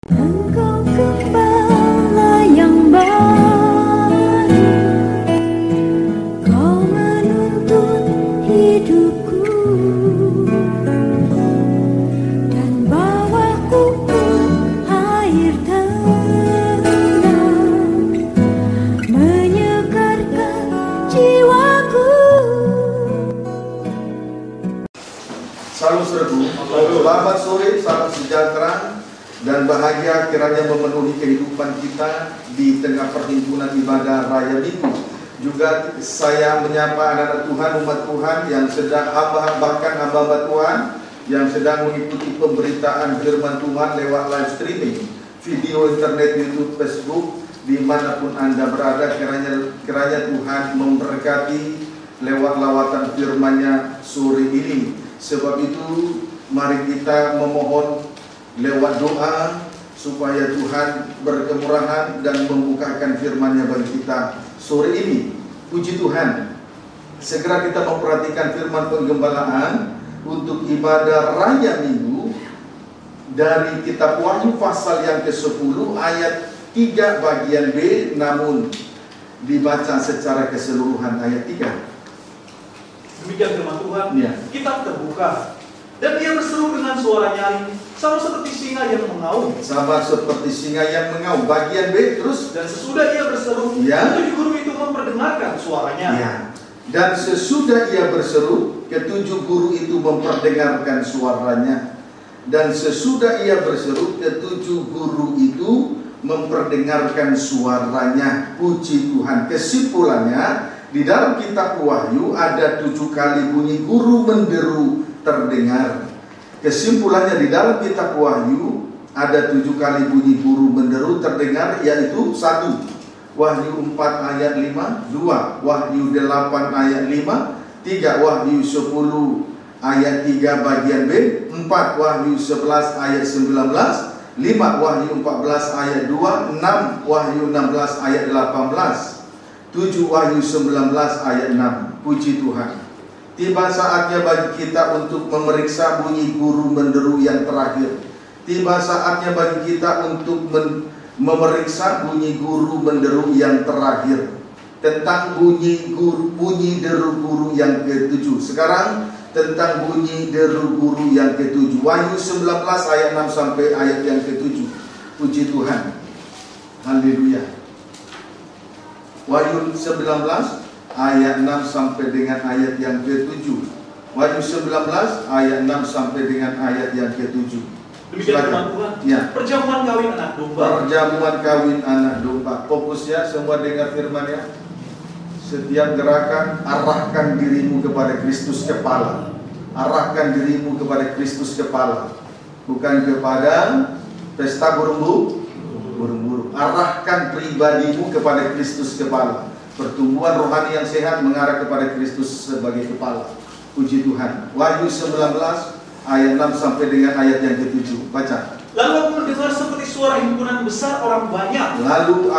Engkau gembala yang baik, Kau menuntun hidupku dan bawaku ke air tenang, menyegarkan jiwaku. Salam serbu, selamat sore, salam sejahtera dan bahagia kiranya memenuhi kehidupan kita di tengah perhimpunan ibadah Raya Minggu. Juga saya menyapa anak-anak Tuhan, umat Tuhan yang sedang bahkan hamba-hamba Tuhan yang sedang mengikuti pemberitaan firman Tuhan lewat live streaming, video internet, YouTube, Facebook, dimanapun Anda berada. Kiranya Tuhan memberkati lewat lawatan firman-Nya sore ini. Sebab itu mari kita memohon lewat doa supaya Tuhan berkemurahan dan membukakan firman-Nya bagi kita sore ini. Puji Tuhan. Segera kita memperhatikan firman penggembalaan untuk ibadah Raya Minggu dari kitab Wahyu pasal yang ke-10 ayat 3 bagian B, namun dibaca secara keseluruhan ayat 3. Demikian firman Tuhan, Ya. kitab terbuka, dan ia berseru dengan suara nyaring, sama seperti singa yang mengaum. Sama seperti singa yang mengaum. Bagian B terus. Dan sesudah ia berseru, Ya. ketujuh guru itu memperdengarkan suaranya. Ya. Dan sesudah ia berseru, ketujuh guru itu memperdengarkan suaranya. Dan sesudah ia berseru, ketujuh guru itu memperdengarkan suaranya. Puji Tuhan. Kesimpulannya, di dalam kitab Wahyu ada 7 kali bunyi guru menderu terdengar. Kesimpulannya di dalam kitab Wahyu ada 7 kali bunyi guru menderu terdengar, yaitu 1. Wahyu 4 ayat 5, 2. Wahyu 8 ayat 5, 3. Wahyu 10 ayat 3 bagian B, 4. Wahyu 11 ayat 19, 5. Wahyu 14 ayat 2, 6. Wahyu 16 ayat 18, 7. Wahyu 19 ayat 6. Puji Tuhan. Tiba saatnya bagi kita untuk memeriksa bunyi guru menderu yang terakhir. Tiba saatnya bagi kita untuk memeriksa bunyi guru menderu yang terakhir. Tentang bunyi deru guru yang ke-7. Sekarang tentang bunyi deru guru yang ke-7. Wahyu 19 ayat 6 sampai ayat yang ke-7. Puji Tuhan. Haleluya. Wahyu 19 ayat 6 sampai dengan ayat yang ke-7. Wahyu 19 ayat 6 sampai dengan ayat yang ke-7. Demikian firman Tuhan. Ya. Perjamuan kawin anak domba. Perjamuan kawin anak domba. Fokusnya semua dengar firman-Nya. Setiap gerakan, arahkan dirimu kepada Kristus kepala. Arahkan dirimu kepada Kristus kepala, bukan kepada pesta burung-burung. Arahkan pribadimu kepada Kristus kepala. Pertumbuhan rohani yang sehat mengarah kepada Kristus sebagai kepala. Puji Tuhan. Wahyu 19 ayat 6 sampai dengan ayat yang ke-7. Baca. Lalu aku mendengar seperti suara himpunan besar orang banyak. Lalu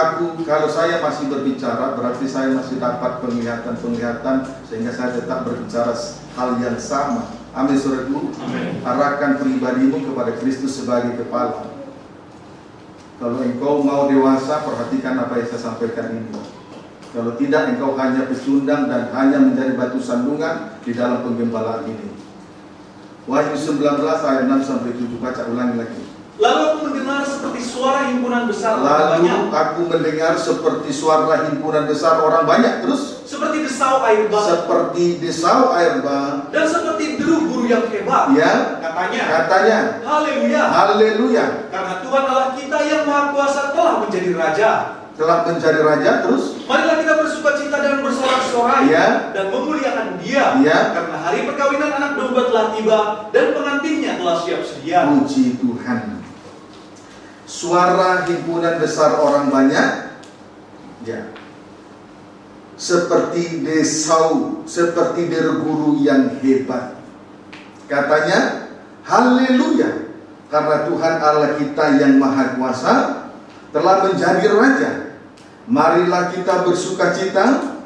kalau saya masih berbicara, berarti saya masih dapat penglihatan sehingga saya tetap berbicara hal yang sama. Amin, saudaraku. Amin. Arahkan pribadimu kepada Kristus sebagai kepala. Kalau engkau mau dewasa, perhatikan apa yang saya sampaikan ini. Kalau tidak, engkau hanya pecundang dan hanya menjadi batu sandungan di dalam penggembalaan ini. Wahyu 19 ayat 6 sampai 7. Baca ulangi lagi. Lalu aku mendengar seperti suara himpunan besar orang Lalu banyak. aku mendengar seperti suara himpunan besar orang banyak. Terus Seperti desau air bah. seperti desau air bah. Dan seperti deru guru yang hebat. Ya. Katanya. Haleluya. Haleluya. Karena Tuhan Allah kita yang Maha Kuasa telah menjadi Raja. Telah menjadi Raja. Terus Marilah kita bersukacita dan bersorak-sorai, Ya. dan memuliakan Dia. Ya. Karena hari perkawinan anak domba telah tiba dan pengantinnya telah siap sedia. puji Tuhan. Suara himpunan besar orang banyak, ya, seperti desau, seperti deru guru yang hebat. Katanya, haleluya, karena Tuhan Allah kita yang Maha Kuasa telah menjadi Raja. Marilah kita bersukacita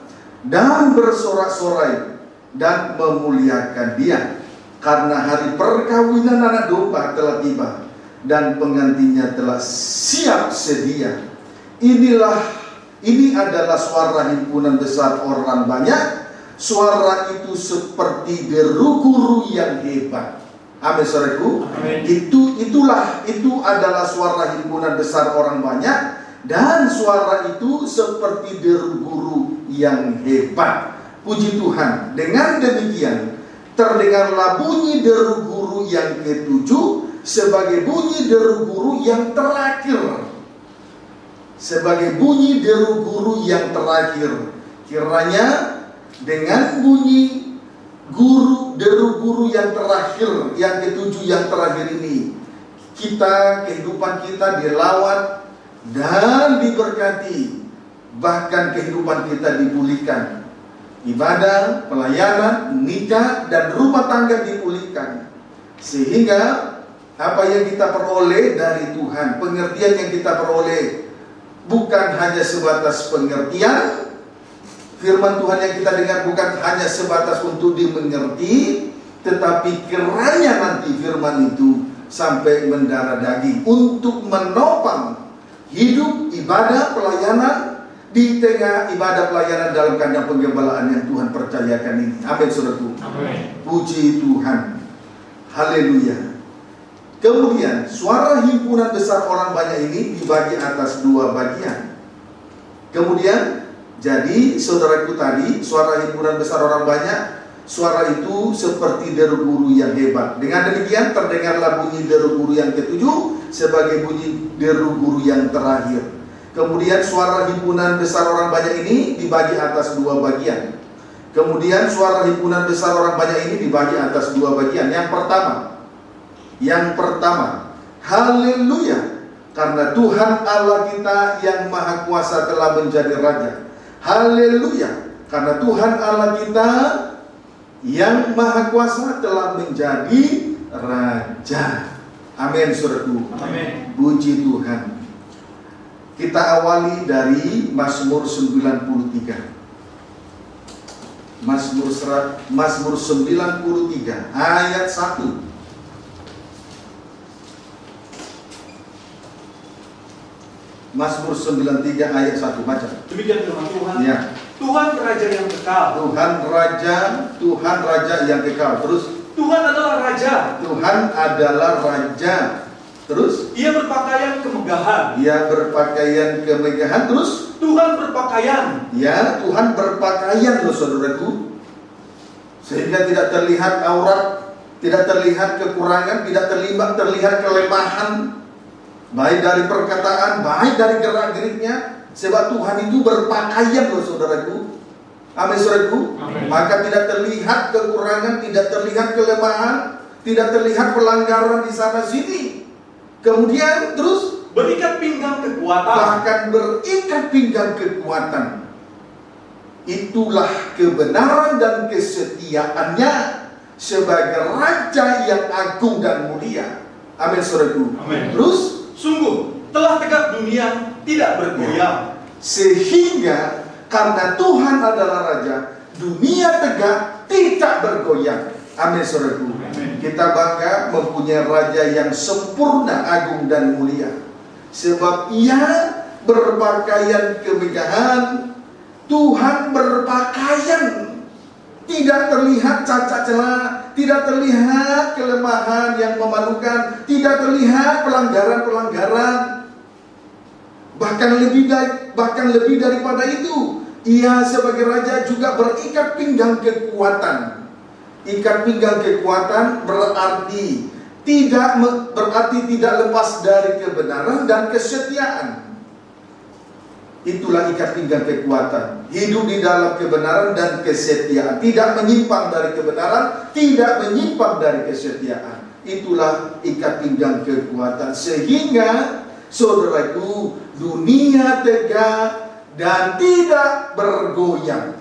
dan bersorak-sorai dan memuliakan Dia, karena hari perkawinan anak domba telah tiba dan penggantinya telah siap sedia. Ini adalah suara himpunan besar orang banyak. Suara itu seperti deru guru yang hebat. Amin, saudaraku. Itu adalah suara himpunan besar orang banyak, dan suara itu seperti deru guru yang hebat. Puji Tuhan. Dengan demikian terdengarlah bunyi deru guru yang ketujuh sebagai bunyi deru guru yang terakhir. Sebagai bunyi deru guru yang terakhir. Kiranya dengan bunyi deru guru yang terakhir, yang ketujuh, yang terakhir ini, kehidupan kita dilawat dan diberkati. Bahkan kehidupan kita dipulihkan. Ibadah, pelayanan, nikah, dan rumah tangga dipulihkan. Sehingga apa yang kita peroleh dari Tuhan, pengertian yang kita peroleh, bukan hanya sebatas pengertian. Firman Tuhan yang kita dengar bukan hanya sebatas untuk dimengerti, tetapi kiranya nanti firman itu sampai mendarah daging untuk menopang hidup, ibadah, pelayanan di tengah ibadah pelayanan dalam kandang penggembalaan yang Tuhan percayakan ini. Amin, saudaraku. Amin. Puji Tuhan. Haleluya. Kemudian suara himpunan besar orang banyak ini dibagi atas dua bagian. Kemudian jadi saudaraku tadi, suara himpunan besar orang banyak, suara itu seperti deru guru yang hebat. Dengan demikian terdengarlah bunyi deru guru yang ketujuh sebagai bunyi deru guru yang terakhir. Kemudian suara himpunan besar orang banyak ini dibagi atas dua bagian. Kemudian suara himpunan besar orang banyak ini dibagi atas dua bagian. Yang pertama, haleluya, karena Tuhan Allah kita yang maha kuasa telah menjadi raja. Haleluya, karena Tuhan Allah kita yang maha kuasa telah menjadi raja. Amin, saudaraku. Amin. Puji Tuhan. Kita awali dari Mazmur 93. Mazmur 93 ayat 1. Mazmur 93 ayat 1, baca. Demikian firman Tuhan. Ya. Tuhan Raja yang kekal. Tuhan Raja yang kekal. Terus Tuhan adalah Raja. Tuhan adalah Raja. Terus Ia berpakaian kemegahan. Terus Tuhan berpakaian. Ya, Tuhan berpakaian loh, saudaraku, sehingga tidak terlihat aurat, tidak terlihat kekurangan, tidak terlihat kelemahan, baik dari perkataan, baik dari gerak-geriknya. Sebab Tuhan itu berpakaian loh, saudaraku. Amin, saudaraku. Amin. Maka tidak terlihat kekurangan, tidak terlihat kelemahan, tidak terlihat pelanggaran di sana sini. Kemudian terus Berikat pinggang kekuatan. bahkan berikat pinggang kekuatan. Itulah kebenaran dan kesetiaannya sebagai Raja yang agung dan mulia. Amin, saudaraku. Amin. Terus Sungguh telah tegak dunia tidak bergoyang. sehingga karena Tuhan adalah Raja, dunia tegak tidak bergoyang. Amin, saudaraku. Amin. Kita bangga mempunyai Raja yang sempurna, agung dan mulia. Sebab Ia berpakaian kemegahan. Tuhan berpakaian, tidak terlihat cacat celah, tidak terlihat kelemahan yang memalukan, tidak terlihat pelanggaran-pelanggaran. Bahkan lebih daripada itu, Ia sebagai Raja juga berikat pinggang kekuatan. Ikat pinggang kekuatan berarti tidak lepas dari kebenaran dan kesetiaan. Itulah ikat pinggang kekuatan. Hidup di dalam kebenaran dan kesetiaan, tidak menyimpang dari kebenaran, tidak menyimpang dari kesetiaan. Itulah ikat pinggang kekuatan. Sehingga saudaraku, dunia tegak dan tidak bergoyang.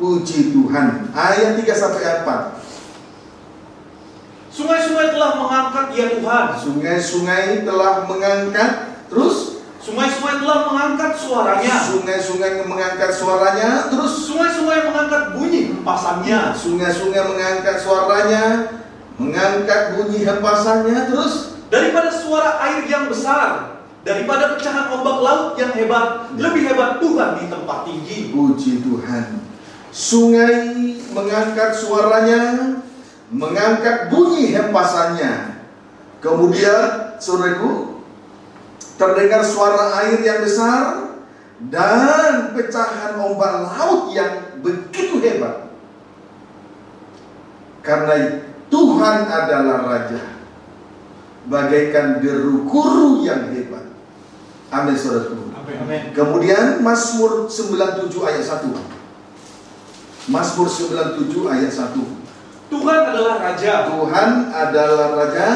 Puji Tuhan. Ayat 3-4. Sungai-sungai telah mengangkat ya Tuhan. Sungai-sungai telah mengangkat. Terus Sungai-sungai telah mengangkat suaranya. sungai-sungai mengangkat suaranya. Terus Sungai-sungai mengangkat bunyi hempasannya. sungai-sungai mengangkat suaranya, mengangkat bunyi hempasannya. Terus daripada suara air yang besar, daripada pecahan ombak laut yang hebat, lebih hebat Tuhan di tempat tinggi. Puji Tuhan. Sungai mengangkat suaranya, mengangkat bunyi hempasannya. Kemudian, saudaraku, terdengar suara air yang besar dan pecahan ombak laut yang begitu hebat. Karena Tuhan adalah Raja, bagaikan deru guru yang hebat. Amin, saudaraku. Amin. Kemudian Mazmur 97 ayat 1. Mazmur 97 ayat 1. Tuhan adalah Raja. Tuhan adalah Raja.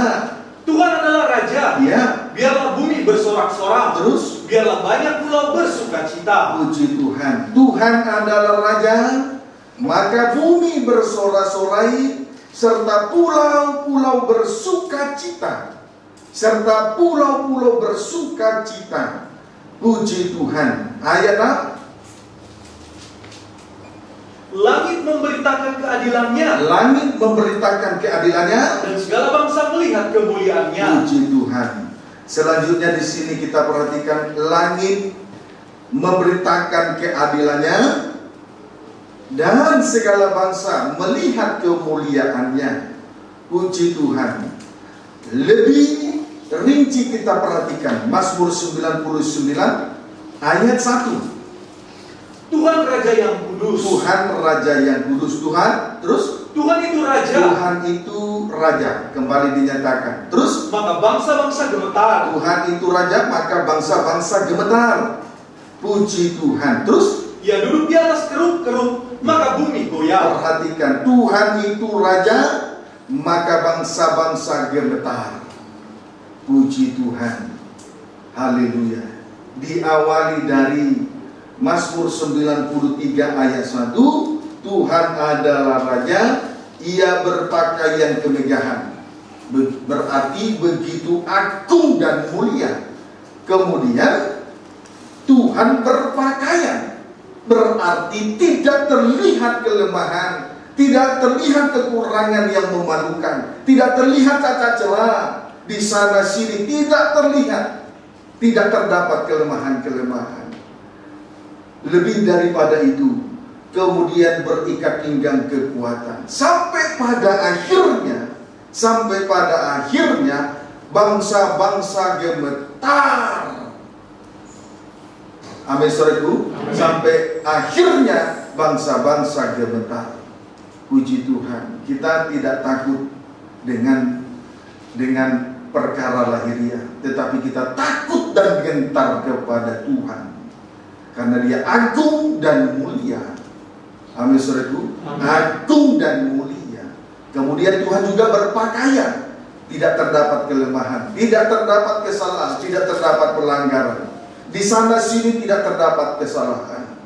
Tuhan adalah Raja. Ya. Biarlah bumi bersorak-sorak. Terus, Biarlah banyak pulau bersukacita. puji Tuhan. Tuhan adalah Raja, maka bumi bersorak-sorai, serta pulau-pulau bersukacita. Serta pulau-pulau bersukacita. Puji Tuhan. Ayat apa? Langit memberitakan keadilannya, Langit memberitakan keadilannya, dan segala bangsa melihat kemuliaannya. puji Tuhan. Selanjutnya di sini kita perhatikan, langit memberitakan keadilannya dan segala bangsa melihat kemuliaannya. Puji Tuhan. Lebih rinci kita perhatikan Mazmur 99 ayat 1. Tuhan Raja yang kudus. Tuhan Raja yang kudus. Tuhan, terus Tuhan itu Raja. Tuhan itu Raja, kembali dinyatakan. Terus, Maka bangsa-bangsa gemetar. Tuhan itu Raja, maka bangsa-bangsa gemetar. Puji Tuhan. Terus, Ia duduk di atas keruk-keruk, maka bumi goyah. perhatikan, Tuhan itu Raja, maka bangsa-bangsa gemetar. Puji Tuhan. Haleluya. Diawali dari Mazmur 93 ayat 1. Tuhan adalah Raja, Ia berpakaian kemegahan. Berarti begitu agung dan mulia. Kemudian Tuhan berpakaian, berarti tidak terlihat kelemahan, tidak terlihat kekurangan yang memalukan, tidak terlihat cacat celah di sana sini, tidak terlihat, tidak terdapat kelemahan-kelemahan. Lebih daripada itu, kemudian berikat pinggang kekuatan. Sampai pada akhirnya bangsa-bangsa gemetar. Amin, saudaraku. Sampai akhirnya bangsa-bangsa gemetar. Puji Tuhan. Kita tidak takut dengan perkara lahiriah, tetapi kita takut dan gentar kepada Tuhan. Karena Dia agung dan mulia. Amin, saudaraku. Agung dan mulia. Kemudian Tuhan juga berpakaian, tidak terdapat kelemahan, tidak terdapat kesalahan, tidak terdapat pelanggaran. Di sana sini tidak terdapat kesalahan.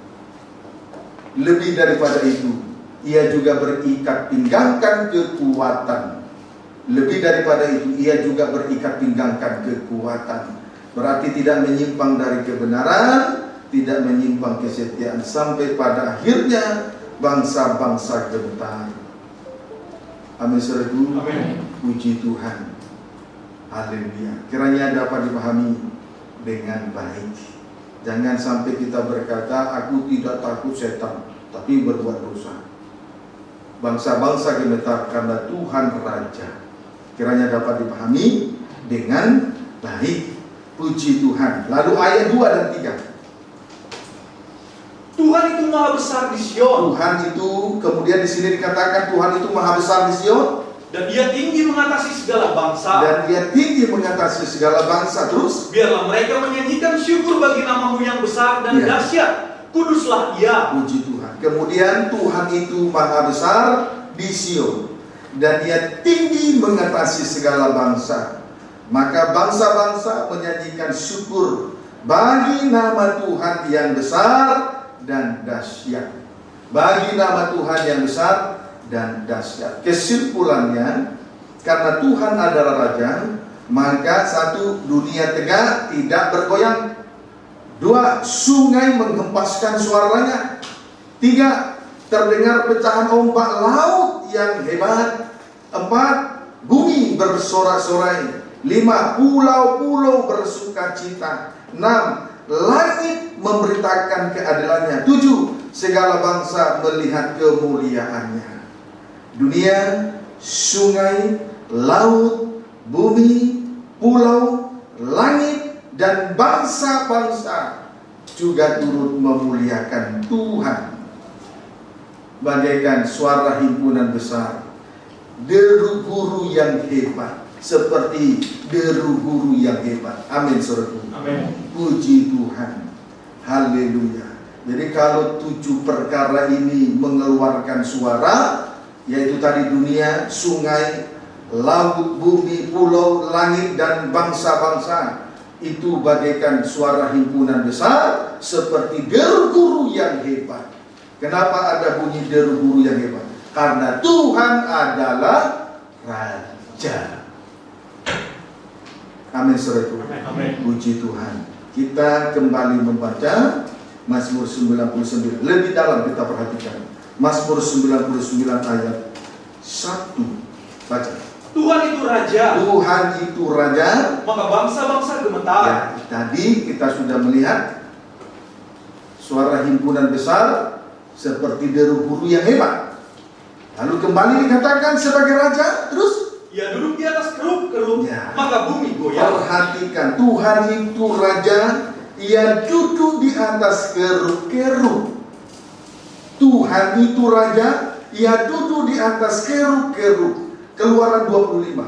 Lebih daripada itu, Ia juga berikat pinggangkan kekuatan. Lebih daripada itu, Ia juga berikat pinggangkan kekuatan. Berarti tidak menyimpang dari kebenaran, tidak menyimpang kesetiaan, sampai pada akhirnya bangsa-bangsa gemetar. Amin, saudaraku. Amin. Puji Tuhan. Haleluya. Kiranya dapat dipahami dengan baik. Jangan sampai kita berkata, aku tidak takut setan, tapi berbuat dosa. Bangsa-bangsa gemetar karena Tuhan Raja. Kiranya dapat dipahami dengan baik. Puji Tuhan. Lalu ayat 2 dan 3. Tuhan itu maha besar di Sion. Tuhan itu, kemudian di sini dikatakan Tuhan itu maha besar di Sion, Dan Dia tinggi mengatasi segala bangsa. dan Dia tinggi mengatasi segala bangsa. Terus, Biarlah mereka menyanyikan syukur bagi nama-Mu yang besar dan Ya. dahsyat. Kuduslah Ia. puji Tuhan. Kemudian Tuhan itu maha besar di Sion, dan Dia tinggi mengatasi segala bangsa. Maka bangsa-bangsa menyanyikan syukur bagi nama Tuhan yang besar dan dahsyat. Bagi nama Tuhan yang besar dan dahsyat. Kesimpulannya, karena Tuhan adalah Raja, maka 1, dunia tegak tidak bergoyang. 2, sungai menghempaskan suaranya. 3, terdengar pecahan ombak laut yang hebat. 4, bumi bersorak-sorai. 5. Pulau-pulau bersukacita. 6. Langit memberitakan keadilannya. 7. Segala bangsa melihat kemuliaannya. Dunia, sungai, laut, bumi, pulau, langit, dan bangsa-bangsa juga turut memuliakan Tuhan. Bagaikan suara himpunan besar, deru guru yang hebat, seperti deru guru yang hebat. Amin, saudaraku. Amin. Puji Tuhan. Haleluya. Jadi kalau 7 perkara ini mengeluarkan suara, yaitu tadi dunia, sungai, laut, bumi, pulau, langit, dan bangsa-bangsa, itu bagaikan suara himpunan besar, seperti deru guru yang hebat. Kenapa ada bunyi deru guru yang hebat? Karena Tuhan adalah Raja. Amin, saudaraku. Amin. Puji Tuhan. Kita kembali membaca Mazmur 99. Lebih dalam kita perhatikan Mazmur 99 ayat 1. Baca. Tuhan itu Raja. Tuhan itu Raja. Maka bangsa-bangsa gemetar. Ya, tadi kita sudah melihat suara himpunan besar seperti deru guru yang hebat. Lalu kembali dikatakan sebagai Raja. Terus Ia duduk di atas kerub-kerub, Ya. maka bumi goyang. perhatikan, Tuhan itu Raja. Ia duduk di atas kerub-kerub. Tuhan itu Raja. Ia duduk di atas kerub-kerub. Keluaran 25.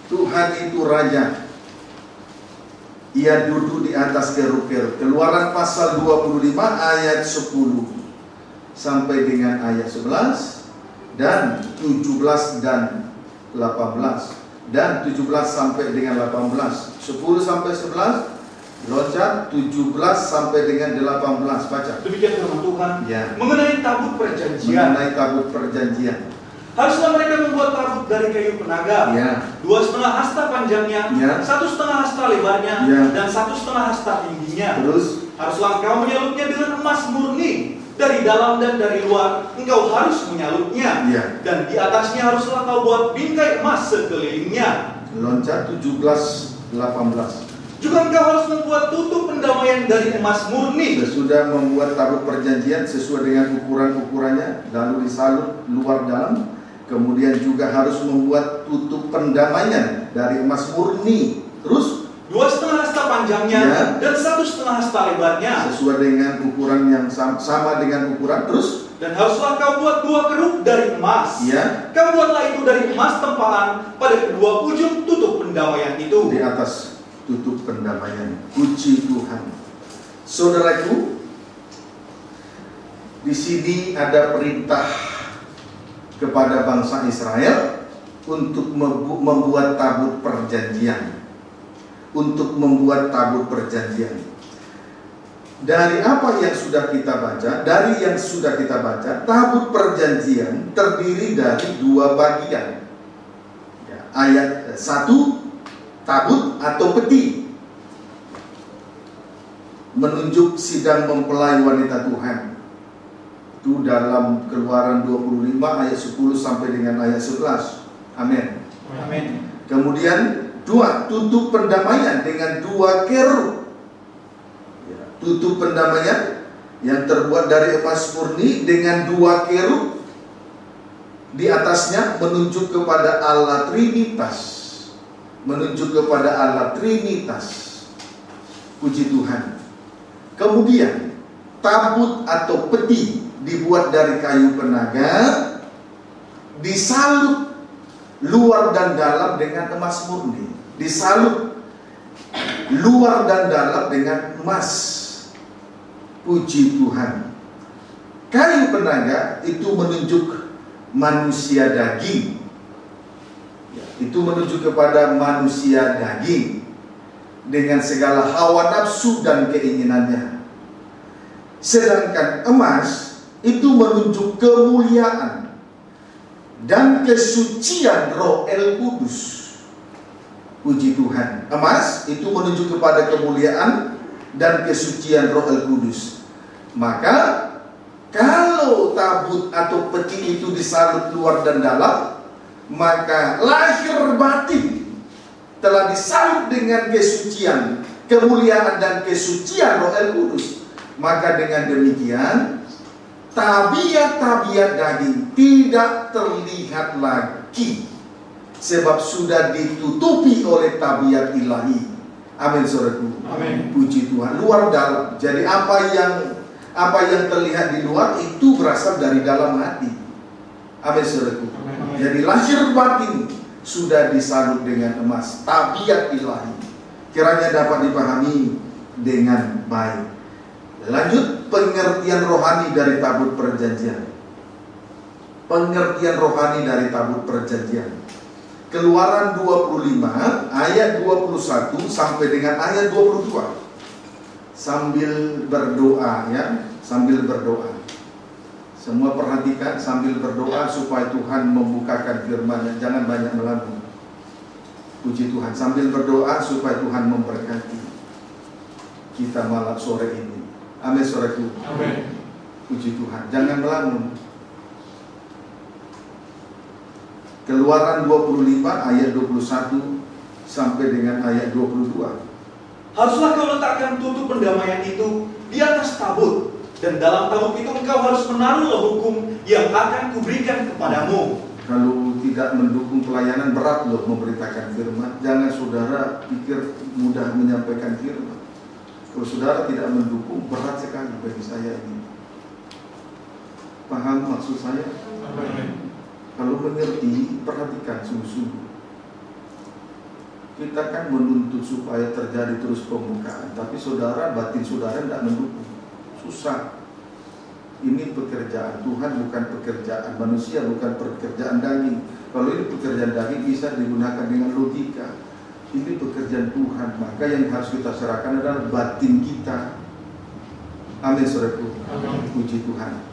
Tuhan itu Raja. Ia duduk di atas kerub-kerub. Keluaran pasal 25 ayat 10 sampai dengan ayat 11 dan 17 dan 18 dan 17 sampai dengan 18. 10 sampai 11 loncat, 17 sampai dengan 18. Baca. Demikian firman Tuhan. Ya. Mengenai tabut perjanjian. Mengenai tabut perjanjian. Haruslah mereka membuat tabut dari kayu penaga. Ya. 2,5 hasta panjangnya, Ya. 1,5 hasta lebarnya, Ya. dan 1,5 hasta tingginya. Terus Haruslah engkau menyalutnya dengan emas murni. Dari dalam dan dari luar engkau harus menyalutnya. Ya. Dan di atasnya haruslah kau buat bingkai emas sekelilingnya. loncat 17 18. Juga engkau harus membuat tutup pendamaian dari emas murni. Sesudah membuat tabut perjanjian sesuai dengan ukuran-ukurannya, lalu disalut luar dalam. Kemudian juga harus membuat tutup pendamaian dari emas murni. Terus 2,5 hasta panjangnya, Ya. dan 1,5 hasta lebarnya. sesuai dengan ukuran yang sama dengan ukuran. Terus Dan haruslah kau buat 2 kerub dari emas. ya, Kau buatlah itu dari emas tempaan pada kedua ujung tutup pendamaian itu. di atas tutup pendamaian. Puji Tuhan. Saudaraku, di sini ada perintah kepada bangsa Israel untuk membuat tabut perjanjian. Untuk membuat tabut perjanjian. Dari apa yang sudah kita baca, tabut perjanjian terdiri dari 2 bagian. Ya, ayat 1, tabut atau peti, menunjuk sidang mempelai wanita Tuhan. Itu dalam Keluaran 25 ayat 10 sampai dengan ayat 11. Amin. Amin. Kemudian 2, tutup pendamaian dengan 2 kerub. Ya, tutup pendamaian yang terbuat dari emas murni dengan 2 kerub. Di atasnya menunjuk kepada Allah Trinitas. Puji Tuhan. Kemudian tabut atau peti dibuat dari kayu penaga, disalut luar dan dalam dengan emas murni. Disalut luar dan dalam dengan emas. Puji Tuhan. Kayu penaga itu menunjuk manusia daging. Itu menunjuk kepada manusia daging dengan segala hawa nafsu dan keinginannya. Sedangkan emas itu menunjuk kemuliaan dan kesucian Roh El Kudus. Puji Tuhan. Emas itu menunjuk kepada kemuliaan dan kesucian Roh El Kudus. Maka Kalau tabut atau peti itu disalut luar dan dalam, maka lahir batin telah disalut dengan kesucian, kemuliaan dan kesucian Roh Kudus. Maka dengan demikian tabiat-tabiat daging tidak terlihat lagi, sebab sudah ditutupi oleh tabiat ilahi. Amin, saudaraku. Amin. Puji Tuhan. Luar dalam. Jadi apa yang terlihat di luar itu berasal dari dalam hati. Amin, saudaraku. Jadi lahir batin sudah disalut dengan emas, tabiat ilahi. Kiranya dapat dipahami dengan baik. Lanjut, pengertian rohani dari tabut perjanjian. Pengertian rohani dari tabut perjanjian. Keluaran 25 ayat 21 sampai dengan ayat 22. Sambil berdoa ya, sambil berdoa. Semua perhatikan, sambil berdoa supaya Tuhan membukakan firman-Nya, jangan banyak melamun. Puji Tuhan, sambil berdoa supaya Tuhan memberkati kita malam sore ini. Amin, saudaraku. Amin. Puji Tuhan, jangan melamun. Keluaran 25 ayat 21 sampai dengan ayat 22. Haruslah kau letakkan tutup pendamaian itu di atas tabut, dan dalam tabut itu engkau harus menaruh hukum yang akan kuberikan kepadamu. Kalau tidak mendukung pelayanan, berat loh memberitakan firman. Jangan saudara pikir mudah menyampaikan firman. Kalau saudara tidak mendukung, berat sekali bagi saya ini. Paham maksud saya? Amin. Kalau mengerti, perhatikan sungguh-sungguh. Kita kan menuntut supaya terjadi terus pembukaan, tapi saudara, batin saudara tidak mendukung. Susah. Ini pekerjaan Tuhan, bukan pekerjaan manusia, bukan pekerjaan daging. Kalau ini pekerjaan daging bisa digunakan dengan logika. Ini pekerjaan Tuhan, maka yang harus kita serahkan adalah batin kita. Amin, saudaraku. Puji Tuhan.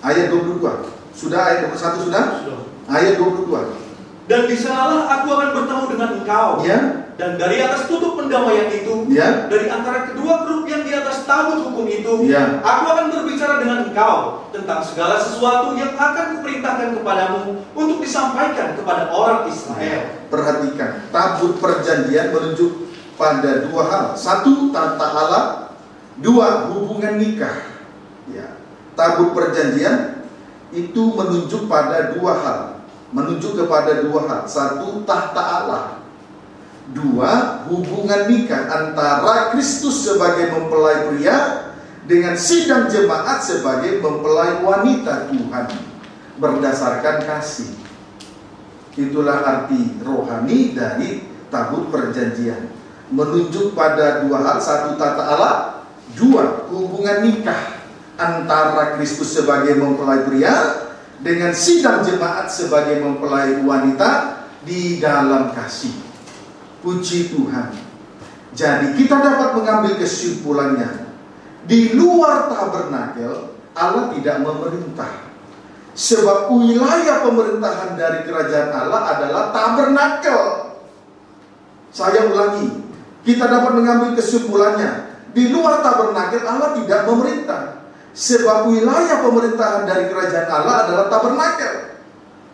Ayat 22. Sudah ayat 21 sudah? Sudah. Ayat 22. Dan di sanalah aku akan bertemu dengan engkau. Ya. Dan dari atas tutup pendamaian itu, Ya. dari antara kedua grup yang di atas tabut hukum itu, Ya. aku akan berbicara dengan engkau tentang segala sesuatu yang akan kuperintahkan kepadamu untuk disampaikan kepada orang Israel. Perhatikan, tabut perjanjian menunjuk pada dua hal. Satu, tata Allah. Dua, hubungan nikah. Ya. Tabut perjanjian itu menunjuk pada dua hal. Menunjuk kepada dua hal. Satu, tahta Allah. Dua, hubungan nikah antara Kristus sebagai mempelai pria dengan sidang jemaat sebagai mempelai wanita Tuhan berdasarkan kasih. Itulah arti rohani dari tabut perjanjian. Menunjuk pada dua hal. Satu, tata Allah. Dua, hubungan nikah antara Kristus sebagai mempelai pria dengan sidang jemaat sebagai mempelai wanita di dalam kasih. Puji Tuhan. Jadi kita dapat mengambil kesimpulannya, di luar tabernakel Allah tidak memerintah. Sebab wilayah pemerintahan dari kerajaan Allah adalah tabernakel. Saya ulangi, kita dapat mengambil kesimpulannya, di luar tabernakel Allah tidak memerintah. Sebab wilayah pemerintahan dari kerajaan Allah adalah tabernakel.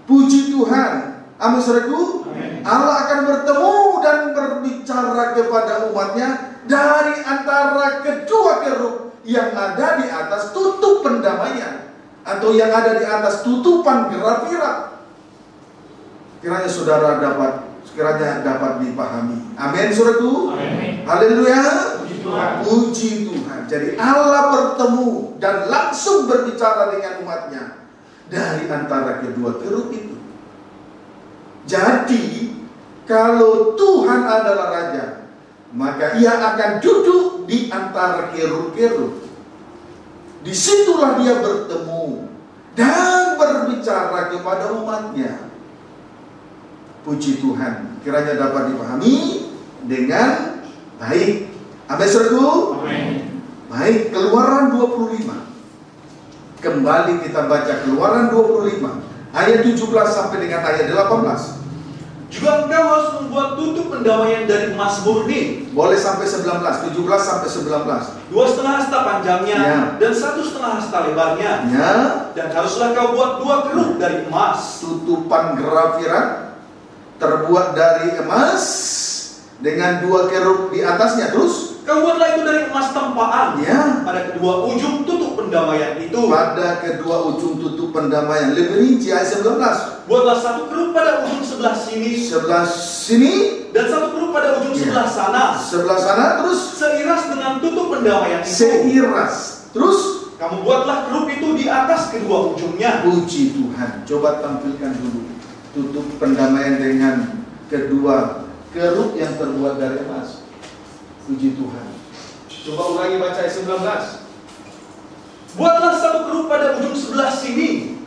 Puji Tuhan. Amin, saudaraku. Allah akan bertemu dan berbicara kepada umatnya dari antara kedua kerub yang ada di atas tutup pendamaian, atau yang ada di atas tutupan gerah-gerah. Kiranya saudara kiranya dapat dipahami. Amin, saudaraku. Haleluya. Puji Tuhan. Jadi Allah bertemu dan langsung berbicara dengan umatnya dari antara kedua kerub itu. Jadi kalau Tuhan adalah Raja, maka Ia akan duduk di antara kerub-kerub. Disitulah Dia bertemu dan berbicara kepada umatnya. Puji Tuhan. Kiranya dapat dipahami dengan baik. Amin, saudaraku. Baik, Keluaran 25. Kembali kita baca Keluaran 25 ayat 17 sampai dengan ayat 18. Juga engkau harus membuat tutup pendamaian dari emas murni. Boleh sampai 19, 17 sampai 19. 2,5 hasta panjangnya Ya. dan 1,5 hasta lebarnya. Ya, Dan haruslah kau buat 2 keruk dari emas. tutupan grafirat terbuat dari emas dengan 2 kerub di atasnya. Terus Kau buatlah itu dari emas tempaan. ya, Pada kedua ujung tutup pendamaian itu. pada kedua ujung tutup pendamaian. Lebih rinci ayat 19. Buatlah 1 keruk pada ujung sebelah sini Sebelah sini, dan 1 keruk pada ujung Ya. sebelah sana. sebelah sana, terus Seiras dengan tutup pendamaian itu. seiras. Terus Kamu buatlah keruk itu di atas kedua ujungnya. puji Tuhan. Coba tampilkan dulu tutup pendamaian dengan kedua kerub yang terbuat dari emas. Puji Tuhan. Coba ulangi baca ayat 19. Buatlah 1 keruk pada ujung sebelah sini.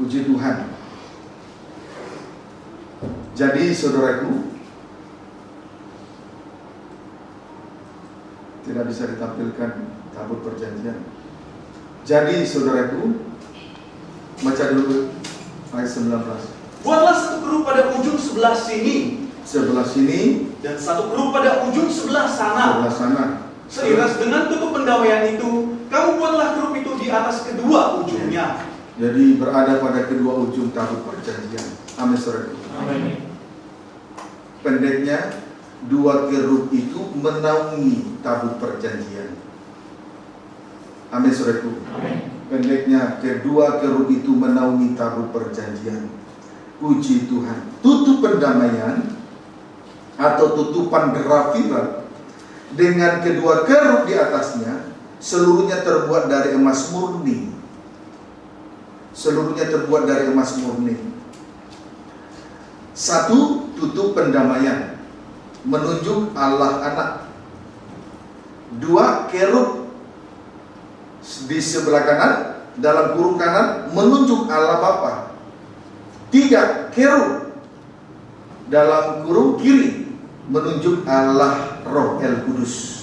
Puji Tuhan. Jadi saudaraku, tidak bisa ditampilkan tabut perjanjian. Jadi saudaraku, baca dulu ayat 19. Buatlah 1 keruk pada ujung sebelah sini Sebelah sini, dan 1 keruk pada ujung sebelah sana. sebelah sana. Seiras dengan tutup pendamaian itu, kamu buatlah keruk itu di atas kedua ujungnya. Jadi berada pada kedua ujung tabut perjanjian. Amin saudaraku. Amin. Pendeknya, 2 kerub itu menaungi tabut perjanjian. Amin saudaraku. Pendeknya, kedua kerub itu menaungi tabut perjanjian. Puji Tuhan. Tutup pendamaian atau tutupan grafirat dengan kedua kerub di atasnya, seluruhnya terbuat dari emas murni. Seluruhnya terbuat dari emas murni. 1. Tutup pendamaian menunjuk Allah Anak. 2. Kerub di sebelah kanan, dalam kurung kanan, menunjuk Allah Bapa. 3. Kerub dalam kurung kiri menunjuk Allah Roh El Kudus.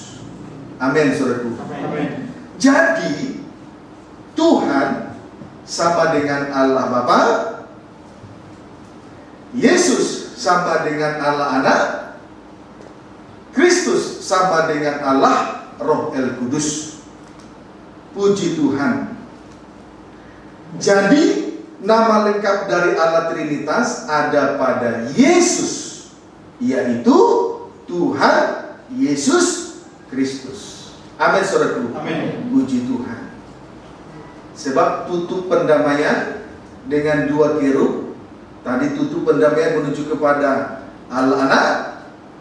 Amin saudaraku. Amin. Jadi Tuhan sama dengan Allah Bapa, Yesus sama dengan Allah Anak, Kristus sama dengan Allah Roh El Kudus. Puji Tuhan. Jadi nama lengkap dari Allah Trinitas ada pada Yesus, yaitu Tuhan Yesus Kristus. Amin saudaraku. Amin. Puji Tuhan. Sebab tutup pendamaian dengan 2 kerub, tadi tutup pendamaian menuju kepada Allah Anak,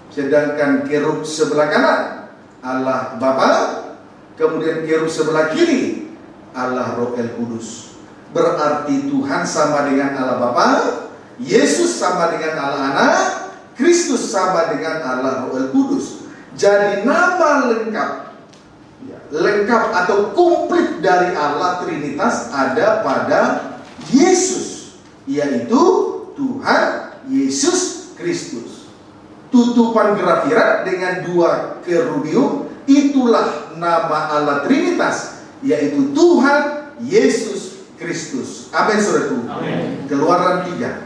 sedangkan kerub sebelah kanan Allah Bapa, kemudian kerub sebelah kiri Allah Roh El Kudus. Berarti Tuhan sama dengan Allah Bapa, Yesus sama dengan Allah Anak, Kristus sama dengan Allah Roh El Kudus. Jadi nama lengkap atau komplit dari Allah Trinitas ada pada Yesus, yaitu Tuhan Yesus Kristus. Tutupan grafirat dengan 2 kerubium, itulah nama Allah Trinitas, yaitu Tuhan Yesus Kristus. Amin saudaraku. Amin. Keluaran 3.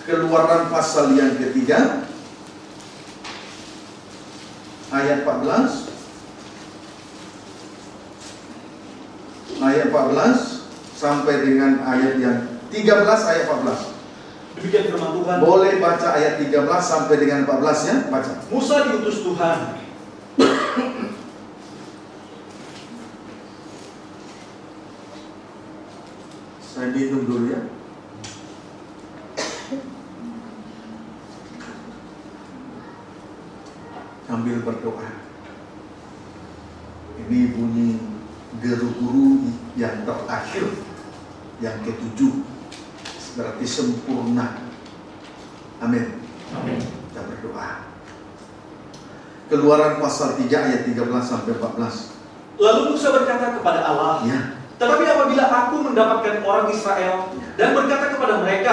Keluaran pasal yang ketiga, ayat 14. Ayat 14 sampai dengan ayat yang 13, ayat 14. Demikian firman Tuhan. Boleh baca ayat 13 sampai dengan 14 ya, baca. Musa diutus Tuhan. Saya minum dulu ya. Sambil berdoa. Ini bunyi deru guru yang terakhir, yang ke-7. Berarti sempurna. Amin. Amin. Kita berdoa. Keluaran pasal 3 ayat 13 sampai 14. Lalu Musa berkata kepada Allah, Ya. Tetapi apabila aku mendapatkan orang Israel dan berkata kepada mereka,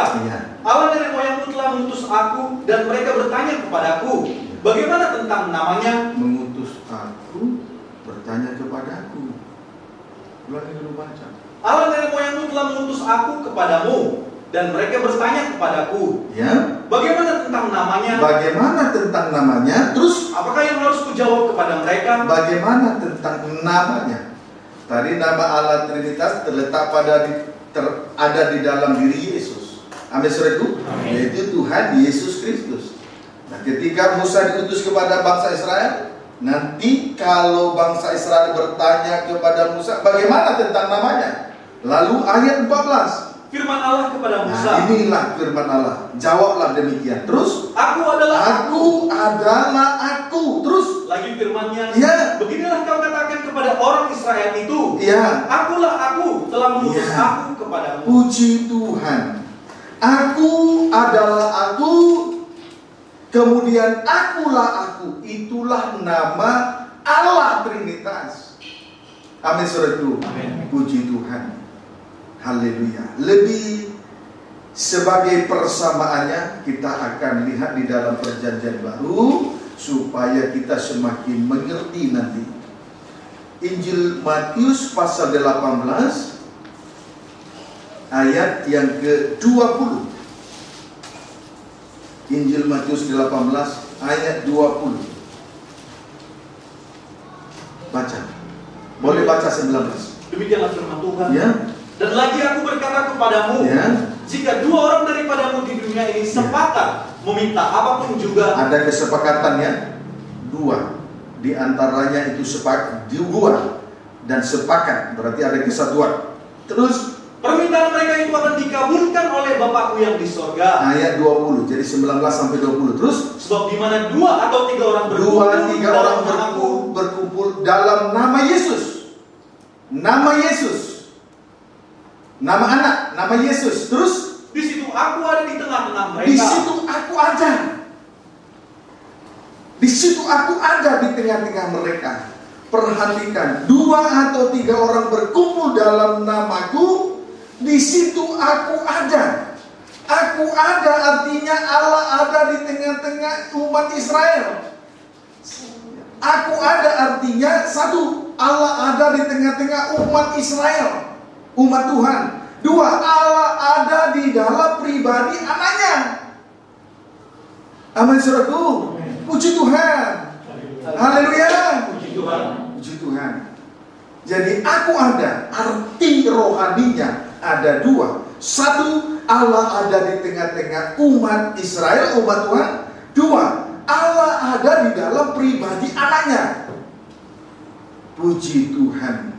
Allah nenek moyangmu telah mengutus aku, dan mereka bertanya kepadaku, bagaimana tentang namanya? Mengutus aku, bertanya kepadaku. Ulangi dulu baca. Allah nenek moyangmu telah mengutus aku kepadamu, dan mereka bertanya kepadaku, Ya. bagaimana tentang namanya? Bagaimana tentang namanya? Terus Apakah yang harus kujawab kepada mereka? bagaimana tentang namanya? Tadi nama Allah Trinitas terletak ada di dalam diri Yesus. Amin, saudaraku. Yaitu Tuhan Yesus Kristus. Nah, ketika Musa diutus kepada bangsa Israel, nanti kalau bangsa Israel bertanya kepada Musa, bagaimana tentang namanya? Lalu ayat 14. Firman Allah kepada Musa, Nah, inilah firman Allah. Jawablah demikian. Terus, aku adalah aku adalah aku. Terus, lagi firmannya, Ya. beginilah kau katakan kepada orang Israel itu, ya, akulah aku telah mengutus Ya. aku kepadamu. puji Tuhan. Aku adalah aku. Kemudian akulah aku. Itulah nama Allah Trinitas. Amin, saudaraku. Amin. Puji Tuhan. Haleluya. Lebih sebagai persamaannya kita akan lihat di dalam perjanjian baru supaya kita semakin mengerti nanti. Injil Matius pasal 18 ayat yang ke-20. Injil Matius 18 ayat 20. Baca. Boleh baca 19. Demikianlah firman Tuhan. Ya. Dan lagi aku berkata kepadamu, Ya. jika dua orang daripadamu di dunia ini sepakat meminta apapun juga, Ada kesepakatannya dua. Di antaranya itu sepakat dua dan sepakat, berarti ada kesatuan. Terus permintaan mereka itu akan dikabulkan oleh Bapakku yang di sorga. ayat 20, jadi 19 sampai 20. Terus Sebab di mana dua atau tiga orang dua tiga orang dalam namaku, berkumpul dalam nama Yesus. Nama Yesus. Nama anak, nama Yesus. Terus di situ aku ada di tengah-tengah mereka. di situ aku ada. Di situ aku ada di tengah-tengah mereka. Perhatikan, dua atau tiga orang berkumpul dalam namaku, di situ aku ada. Aku ada artinya Allah ada di tengah-tengah umat Israel. Aku ada artinya satu, Allah ada di tengah-tengah umat Israel, umat Tuhan. Dua, Allah ada di dalam pribadi anaknya. Amin, saudaraku. Puji Tuhan. Haleluya. Puji Tuhan. Puji Tuhan. Jadi aku ada, arti rohaninya ada dua. Satu, Allah ada di tengah-tengah umat Israel, umat Tuhan. Dua, Allah ada di dalam pribadi anaknya. Puji Tuhan.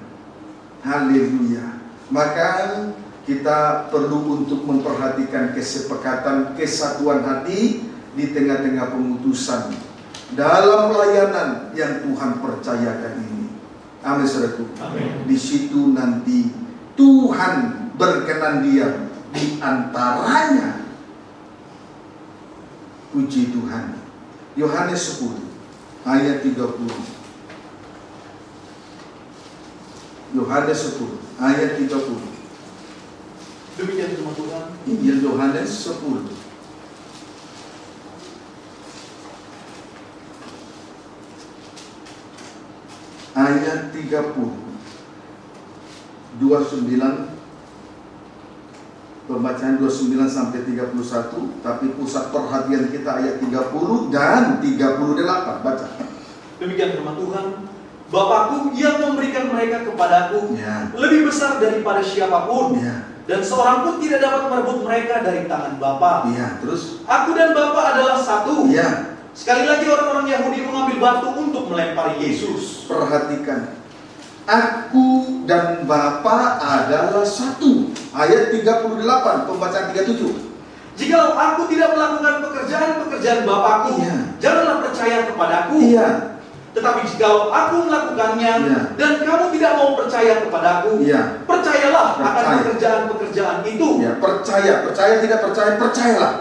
Haleluya. Maka kita perlu untuk memperhatikan kesepakatan, kesatuan hati di tengah-tengah pengutusan dalam pelayanan yang Tuhan percayakan ini. Amin, saudaraku. Amin. Di situ nanti Tuhan berkenan diam di antaranya. Puji Tuhan. Yohanes 10 ayat 30. Yohanes 10 ayat 30. Demikian firman Tuhan. Injil Yohanes 10 ayat 30. 29, pembacaan 29 sampai 31, tapi pusat perhatian kita ayat 30 dan 38. Baca. Demikian firman Tuhan. Bapakku yang memberikan mereka kepadaku Ya. lebih besar daripada siapapun, Ya. dan seorang pun tidak dapat merebut mereka dari tangan Bapa. Iya, terus. Aku dan Bapa adalah satu. Iya. Sekali lagi orang-orang Yahudi mengambil batu untuk melempari Yesus. Perhatikan. Aku dan Bapa adalah satu. Ayat 38, pembacaan 37. Jikalau aku tidak melakukan pekerjaan-pekerjaan Bapakku, Iya. janganlah percaya kepadaku. Iya. Tetapi jikalau aku melakukannya, Iya. dan kamu tidak mau percaya kepadaku, Iya. percayalah akan Percaya. pekerjaan-pekerjaan itu. Ya, percaya tidak percaya, percayalah.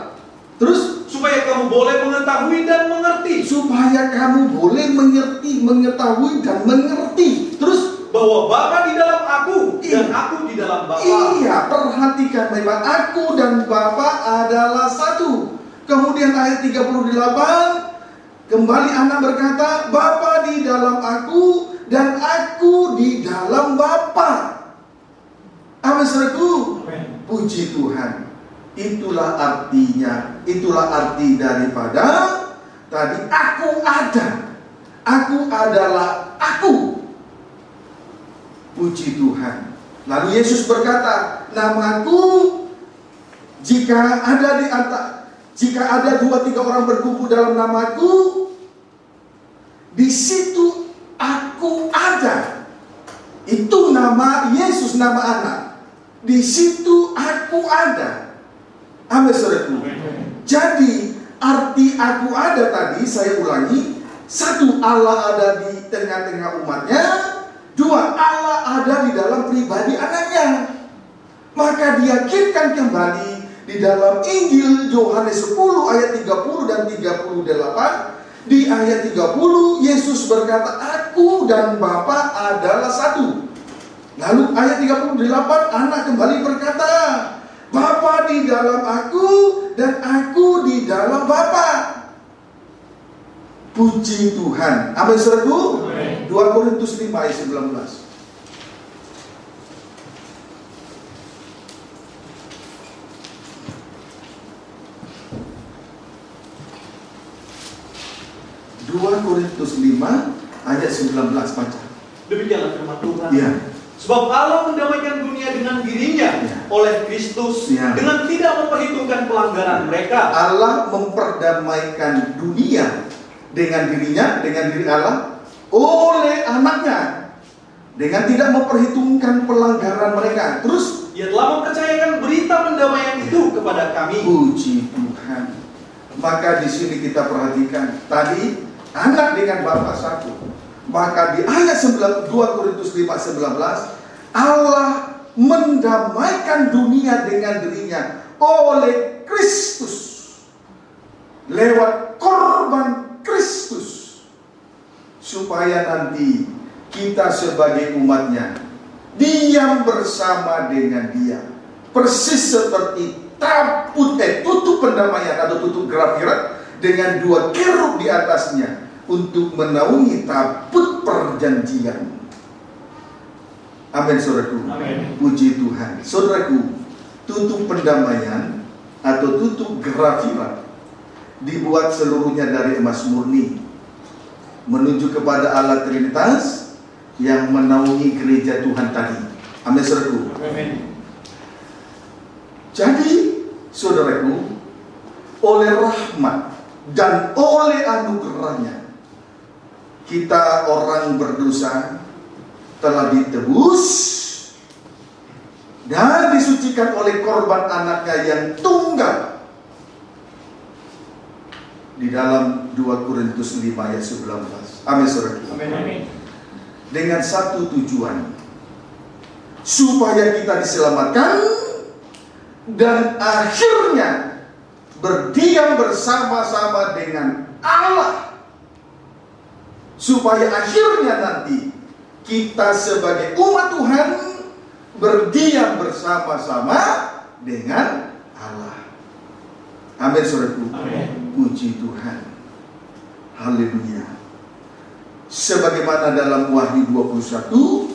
Terus Supaya kamu boleh mengetahui dan mengerti. supaya kamu boleh mengerti, mengetahui dan mengerti. Terus bahwa Bapa di dalam aku dan aku di dalam Bapa. Iya, perhatikan memang aku dan Bapa adalah satu. Kemudian ayat 38, kembali anak berkata, Bapa di dalam aku dan aku di dalam Bapa. Amin, saudaraku. Puji Tuhan. Itulah artinya, itulah arti daripada tadi aku ada. Aku adalah aku. Puji Tuhan. Lalu Yesus berkata, namaku jika ada 2-3 orang berkumpul dalam namaku, di situ aku ada. Itu nama Yesus, nama anak. Di situ aku ada. Amin, saudaraku. Jadi arti aku ada tadi, saya ulangi. 1, Allah ada di tengah-tengah umatnya. 2, Allah ada di dalam pribadi anaknya. Maka diyakinkan kembali di dalam Injil Yohanes 10 ayat 30 dan 38. Di ayat 30 Yesus berkata, aku dan Bapa adalah satu. Lalu ayat 38 anak kembali berkata, Bapa di dalam aku dan aku di dalam Bapa. Puji Tuhan. Amin, saudaraku. 2 Korintus 5 ayat 19. Korintus 5 ayat 19 baca. Demikianlah firman Tuhan. Ya. Sebab Allah mendamaikan dunia dengan dirinya oleh Kristus dengan tidak memperhitungkan pelanggaran mereka. Allah memperdamaikan dunia dengan dirinya, dengan diri Allah oleh anaknya dengan tidak memperhitungkan pelanggaran mereka. Terus Ia telah mempercayakan berita pendamaian itu kepada kami. Puji Tuhan. Maka di sini kita perhatikan tadi anak dengan Bapa satu. Maka di ayat 2 Korintus 5:19 Allah mendamaikan dunia dengan dirinya oleh Kristus lewat korban Kristus, supaya nanti kita sebagai umatnya diam bersama dengan Dia, persis seperti tutup pendamaian atau tutup Gerafirat dengan 2 kerub di atasnya untuk menaungi tabut perjanjian. Amin, saudaraku. Amin. Puji Tuhan. Saudaraku, tutup pendamaian atau tutup Gerafirat dibuat seluruhnya dari emas murni, menuju kepada Allah Trinitas yang menaungi gereja Tuhan tadi. Amin, saudaraku. Amin. Jadi, saudaraku, oleh rahmat dan oleh anugerahnya, kita orang berdosa telah ditebus dan disucikan oleh korban anaknya yang tunggal. Di dalam 2 Korintus 5 ayat 19. Amin, saudaraku. Amin. Dengan satu tujuan, supaya kita diselamatkan dan akhirnya berdiam bersama-sama dengan Allah, supaya akhirnya nanti kita sebagai umat Tuhan berdiam bersama-sama dengan Allah. Amin, saudaraku. Amin. Puji Tuhan. Haleluya. Sebagaimana dalam Wahyu 21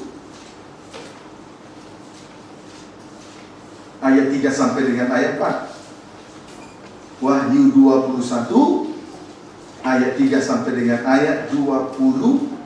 ayat 3 sampai dengan ayat 4. Wahyu 21 ayat 3 sampai dengan ayat 20.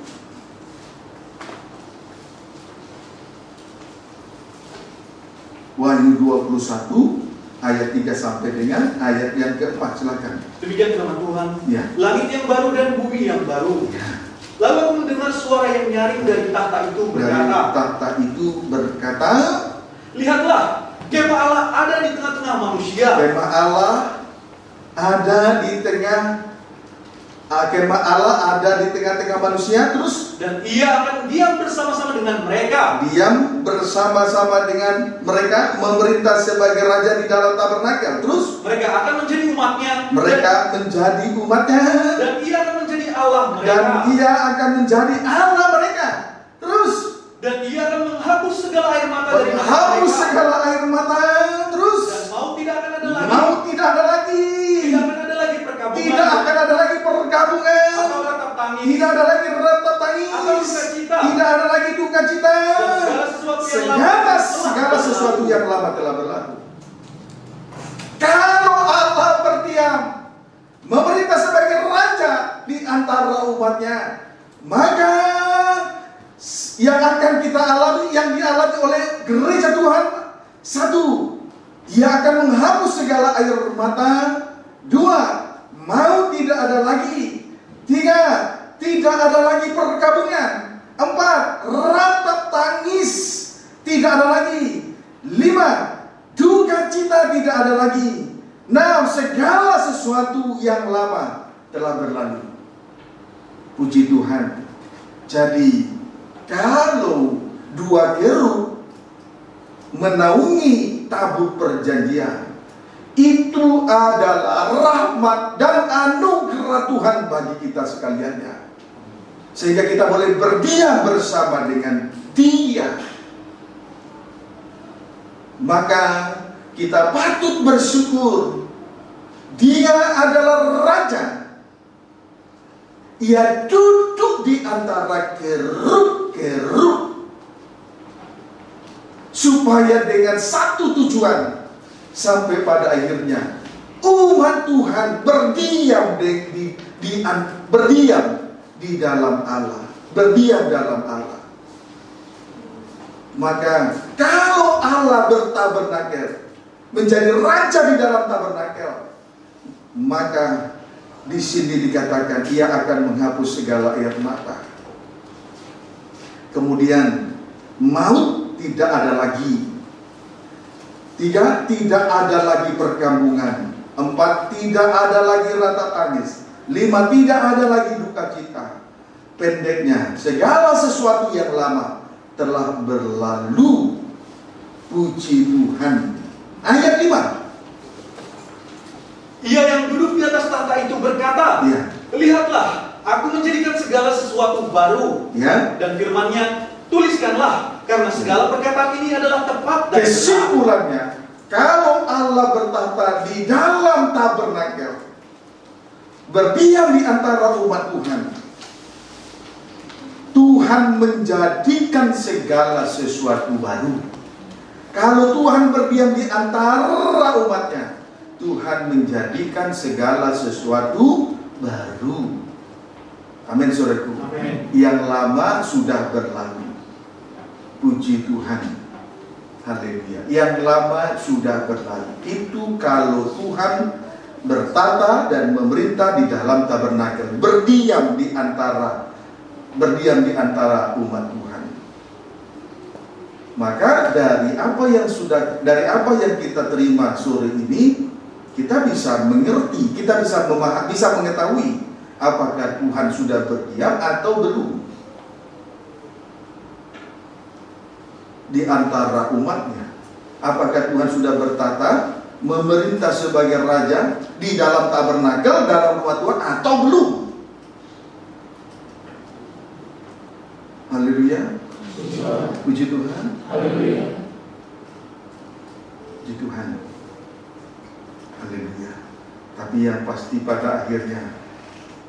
Wahyu 21 ayat 3 sampai dengan ayat yang keempat. Silakan. Demikian firman Tuhan. Ya. Langit yang baru dan bumi yang baru. Ya. Lalu aku mendengar suara yang nyaring dari tahta itu Dari berkata, tahta itu berkata, lihatlah, kemah Allah ada di tengah-tengah manusia. kemah Allah ada di tengah-tengah manusia. Terus Dan ia akan diam bersama-sama dengan mereka. diam bersama-sama dengan mereka, memerintah sebagai raja di dalam tabernakel. Terus Mereka akan menjadi umatnya. mereka menjadi umatnya, Dan ia akan menjadi Allah mereka. dan Dia akan menjadi Allah mereka. Terus Dan ia akan menghapus segala air mata dari mata menghapus mereka. segala air mata, terus Dan maut tidak akan ada lagi. maut tidak ada lagi, Tidak akan ada lagi perkabungan. tidak akan ada lagi perkabungan, Atau ratap tangis. tidak ada lagi ratap tangis, Atau sukacita. tidak ada lagi duka cita. Segala sesuatu yang lama Segala sesuatu yang lama telah berlalu. Kalau Allah berdiam, memerintah sebagai raja di antara umatnya, maka yang akan kita alami, yang dialami oleh gereja Tuhan, satu, Dia akan menghapus segala air mata. Dua, maut tidak ada lagi. Tiga, tidak ada lagi perkabungan. Empat, ratap tangis tidak ada lagi. Lima, duka cita tidak ada lagi. Nah, segala sesuatu yang lama telah berlalu. Puji Tuhan. Jadi, kalau dua kerub menaungi tabut perjanjian, itu adalah rahmat dan anugerah Tuhan bagi kita sekaliannya. Sehingga kita boleh berdiam bersama dengan Dia. Maka kita patut bersyukur. Dia adalah Raja. Ia duduk di antara kerub-kerub, supaya dengan satu tujuan, sampai pada akhirnya umat Tuhan berdiam di dalam Allah, berdiam dalam Allah. Maka kalau Allah bertabernakel, menjadi raja di dalam tabernakel, maka di sini dikatakan Ia akan menghapus segala air mata. Kemudian maut tidak ada lagi. Tiga, tidak ada lagi perkabungan. Empat, tidak ada lagi ratap tangis. Lima, tidak ada lagi duka cita. Pendeknya, segala sesuatu yang lama telah berlalu. Puji Tuhan. Ayat 5. Ia yang duduk di atas tahta itu berkata, Ya. Lihatlah, aku menjadikan segala sesuatu baru. Ya. Dan firman-Nya, tuliskanlah, karena segala perkataan ini adalah tepat dan benar. Kesimpulannya, kalau Allah bertahta di dalam tabernakel, berdiam di antara umat Tuhan, Tuhan menjadikan segala sesuatu baru. Kalau Tuhan berdiam di antara umatnya, Tuhan menjadikan segala sesuatu baru. Amin, saudaraku. Amin. Yang lama sudah berlalu. Puji Tuhan. Haleluya. Yang lama sudah berlalu. Itu kalau Tuhan bertata dan memerintah di dalam tabernakel, berdiam di antara umat Tuhan. Maka dari apa yang kita terima sore ini, kita bisa mengerti, kita bisa memahami, bisa mengetahui apakah Tuhan sudah berdiam atau belum di antara umatnya. Apakah Tuhan sudah bertata, memerintah sebagai raja di dalam tabernakel, dalam umat Tuhan, atau belum? Haleluya. Puji Tuhan. Haleluya. Puji Tuhan. Haleluya. Tapi yang pasti pada akhirnya,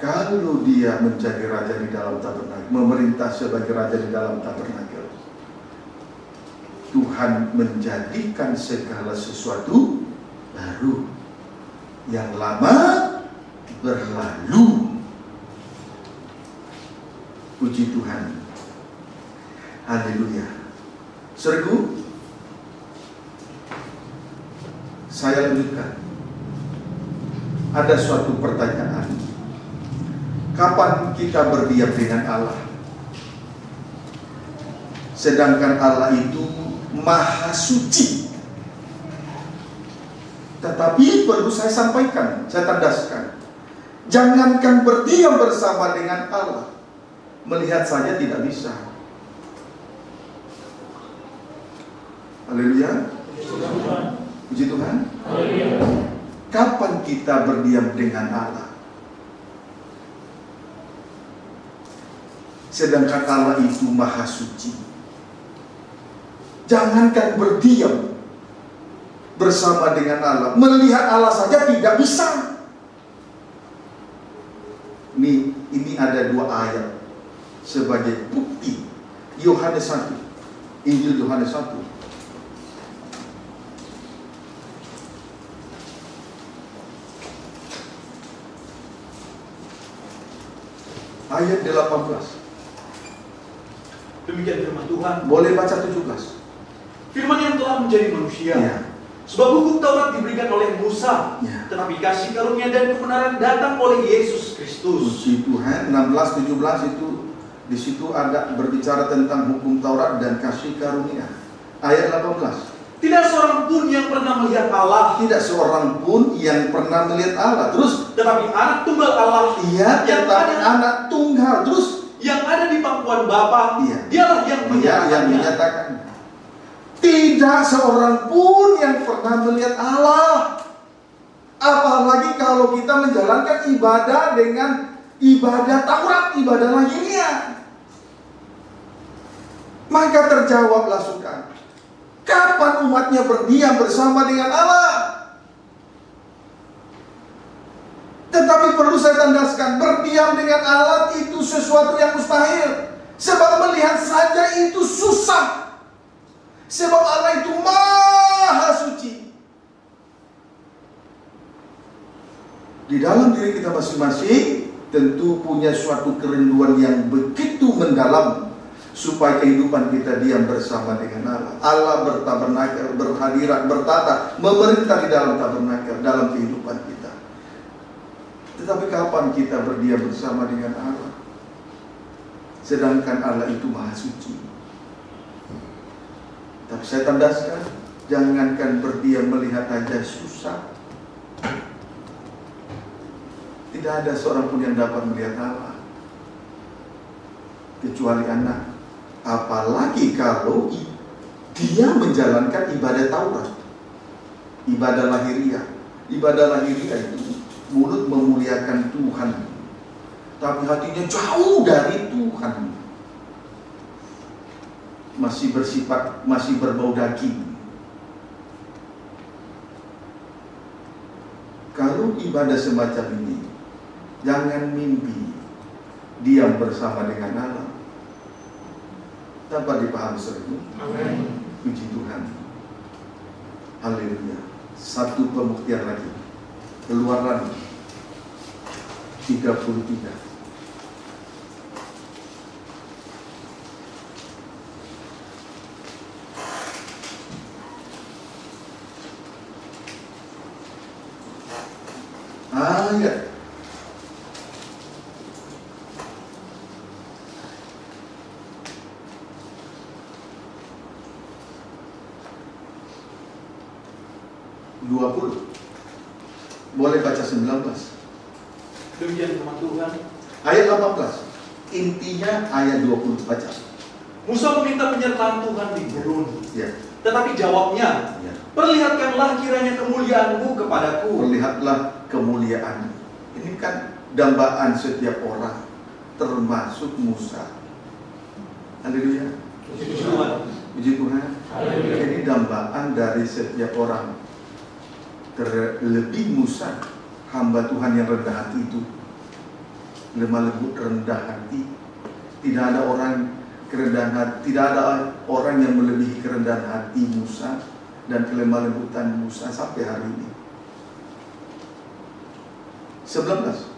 kalau Dia menjadi raja di dalam tabernakel, memerintah sebagai raja di dalam tabernakel, Tuhan menjadikan segala sesuatu baru. Yang lama berlalu. Puji Tuhan. Haleluya. Saudaraku, saya lanjutkan. Ada suatu pertanyaan. Kapan kita berdiam dengan Allah? Sedangkan Allah itu Maha Suci. Tetapi perlu saya sampaikan, saya tandaskan, jangankan berdiam bersama dengan Allah, melihat saja tidak bisa. Haleluya. Puji Tuhan. Kapan kita berdiam dengan Allah? Sedangkan Allah itu Maha Suci. Jangankan berdiam bersama dengan Allah, melihat Allah saja tidak bisa. Ini ada 2 ayat sebagai bukti. Yohanes 1, Injil Yohanes 1. Ayat 18. Demikian firman Tuhan. Boleh baca 17. Firman yang telah menjadi manusia. Ya. Sebab hukum Taurat diberikan oleh Musa, Ya. tetapi kasih karunia dan kebenaran datang oleh Yesus Kristus. Puji Tuhan. 16-17 itu di situ ada berbicara tentang hukum Taurat dan kasih karunia. Ayat 18. Tidak seorang pun yang pernah melihat Allah. Tidak seorang pun yang pernah melihat Allah. Terus, Tetapi anak tunggal Allah iya, yang tetapi ada, anak tunggal. Terus, yang ada di pangkuan Bapa, iya, dialah yang dia yang menyatakannya. menyatakan. Tidak seorang pun yang pernah melihat Allah. Apalagi kalau kita menjalankan ibadah dengan ibadah Taurat, ibadah lahiriah. Maka terjawablah saudara, kapan umatnya berdiam bersama dengan Allah? Tetapi perlu saya tandaskan, berdiam dengan Allah itu sesuatu yang mustahil. Sebab melihat saja itu susah. Sebab Allah itu maha suci. Di dalam diri kita masing-masing tentu punya suatu kerinduan yang begitu mendalam supaya kehidupan kita diam bersama dengan Allah. Allah bertabernakel, berhadirat, bertata, memerintah di dalam tabernakel, dalam kehidupan kita. Tetapi kapan kita berdiam bersama dengan Allah? Sedangkan Allah itu maha suci. Tapi saya tandaskan, jangankan berdiam melihat aja susah. Tidak ada seorang pun yang dapat melihat Allah kecuali anak. Apalagi kalau dia menjalankan ibadah Taurat, ibadah lahiriah. Ibadah lahiriah itu mulut memuliakan Tuhan, tapi hatinya jauh dari Tuhan. Masih bersifat, masih berbau daging. Kalau ibadah semacam ini, jangan mimpi diam bersama dengan Allah. Dapat dipahami serius? Amin. Puji Tuhan. Haleluya. Satu pembuktian lagi. Keluaran 33. Ayat 20. Boleh baca 19. Demikian firman Tuhan. Ayat 18. Intinya ayat 20 baca. Musa meminta penyertaan Tuhan di gurun. Ya. Tetapi jawabnya, Ya. perlihatkanlah kiranya kemuliaan-Mu kepadaku. Perlihatlah kemuliaan. Ini kan dambaan setiap orang, termasuk Musa. Haleluya. Puji Tuhan. Puji Tuhan. Haleluya. Ini dambaan dari setiap orang. Terlebih Musa, hamba Tuhan yang rendah hati itu. Lemah lembut, rendah hati. Tidak ada orang kerendahan hati, tidak ada orang yang melebihi kerendahan hati Musa dan kelemah lembutan Musa sampai hari ini. 19.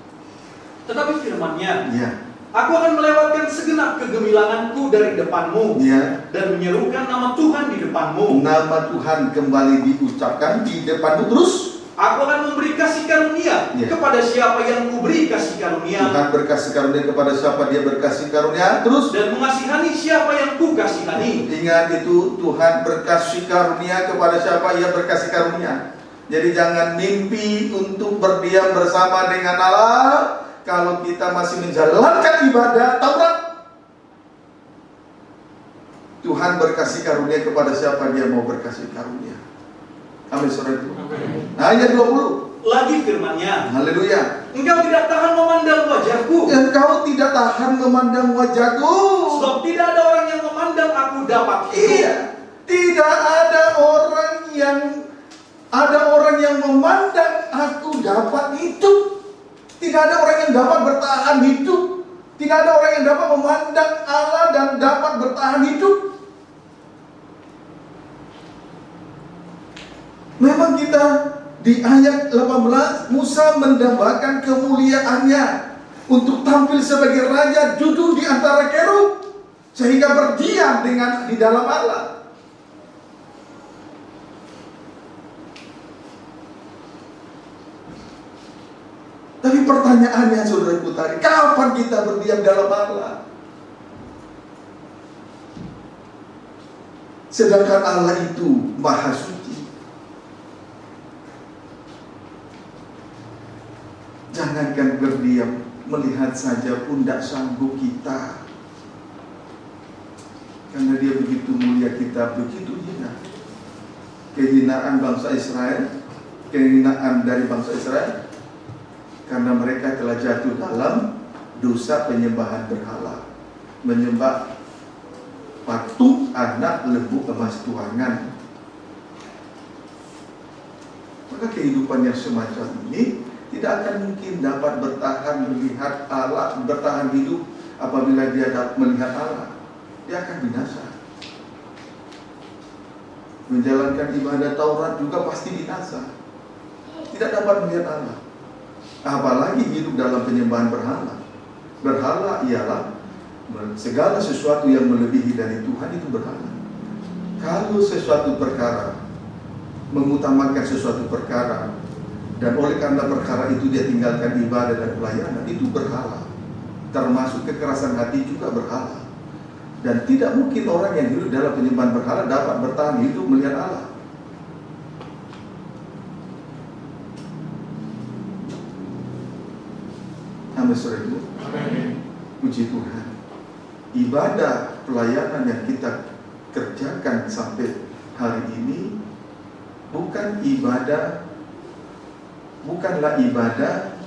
Tetapi firman-Nya, Ya. aku akan melewatkan segenap kegemilanganku dari depanmu, Ya. dan menyerukan nama Tuhan di depanmu. Nama Tuhan kembali diucapkan di depanmu terus. Aku akan memberi kasih karunia Ya. kepada siapa yang kuberi kasih karunia, Tuhan berkasih karunia kepada siapa dia berkasih karunia terus. dan mengasihani siapa yang ku kasihani. Ingat itu, Tuhan berkasih karunia kepada siapa ia berkasih karunia. Jadi jangan mimpi untuk berdiam bersama dengan Allah kalau kita masih menjalankan ibadah Taurat. Tuhan berkasih karunia kepada siapa dia mau berkasih karunia. Amin, saudara itu. Ayat 20. Lagi firman-Nya, Haleluya. engkau tidak tahan memandang wajahku, Engkau tidak tahan memandang wajahku. sebab tidak ada orang yang memandang aku dapat hidup. Iya. Tidak ada orang yang memandang aku dapat hidup. Tidak ada orang yang dapat bertahan hidup. Tidak ada orang yang dapat memandang Allah dan dapat bertahan hidup. Memang kita di ayat 18, Musa mendambakan kemuliaannya untuk tampil sebagai raja, duduk di antara kerub, sehingga berdiam di dalam Allah. Tapi pertanyaannya, saudaraku tadi, kapan kita berdiam dalam Allah? Sedangkan Allah itu Maha Suci. Jangankan berdiam, melihat saja pun tidak sanggup kita. Karena Dia begitu mulia, kita begitu hina. Kehinaan bangsa Israel, kehinaan dari bangsa Israel, karena mereka telah jatuh dalam dosa penyembahan berhala, menyembah patung anak lembu emas tuangan. Maka kehidupan yang semacam ini tidak akan mungkin dapat bertahan melihat Allah, bertahan hidup apabila dia dapat melihat Allah. Dia akan binasa. Menjalankan ibadah Taurat juga pasti binasa. Tidak dapat melihat Allah. Apalagi hidup dalam penyembahan berhala. Berhala ialah segala sesuatu yang melebihi dari Tuhan, itu berhala. Kalau sesuatu perkara mengutamakan sesuatu perkara, dan oleh karena perkara itu dia tinggalkan ibadah dan pelayanan, itu berhala. Termasuk kekerasan hati juga berhala. Dan tidak mungkin orang yang hidup dalam penyembahan berhala dapat bertahan hidup melihat Allah. Amin, saudaraku. Puji Tuhan. Ibadah pelayanan yang kita kerjakan sampai hari ini bukanlah ibadah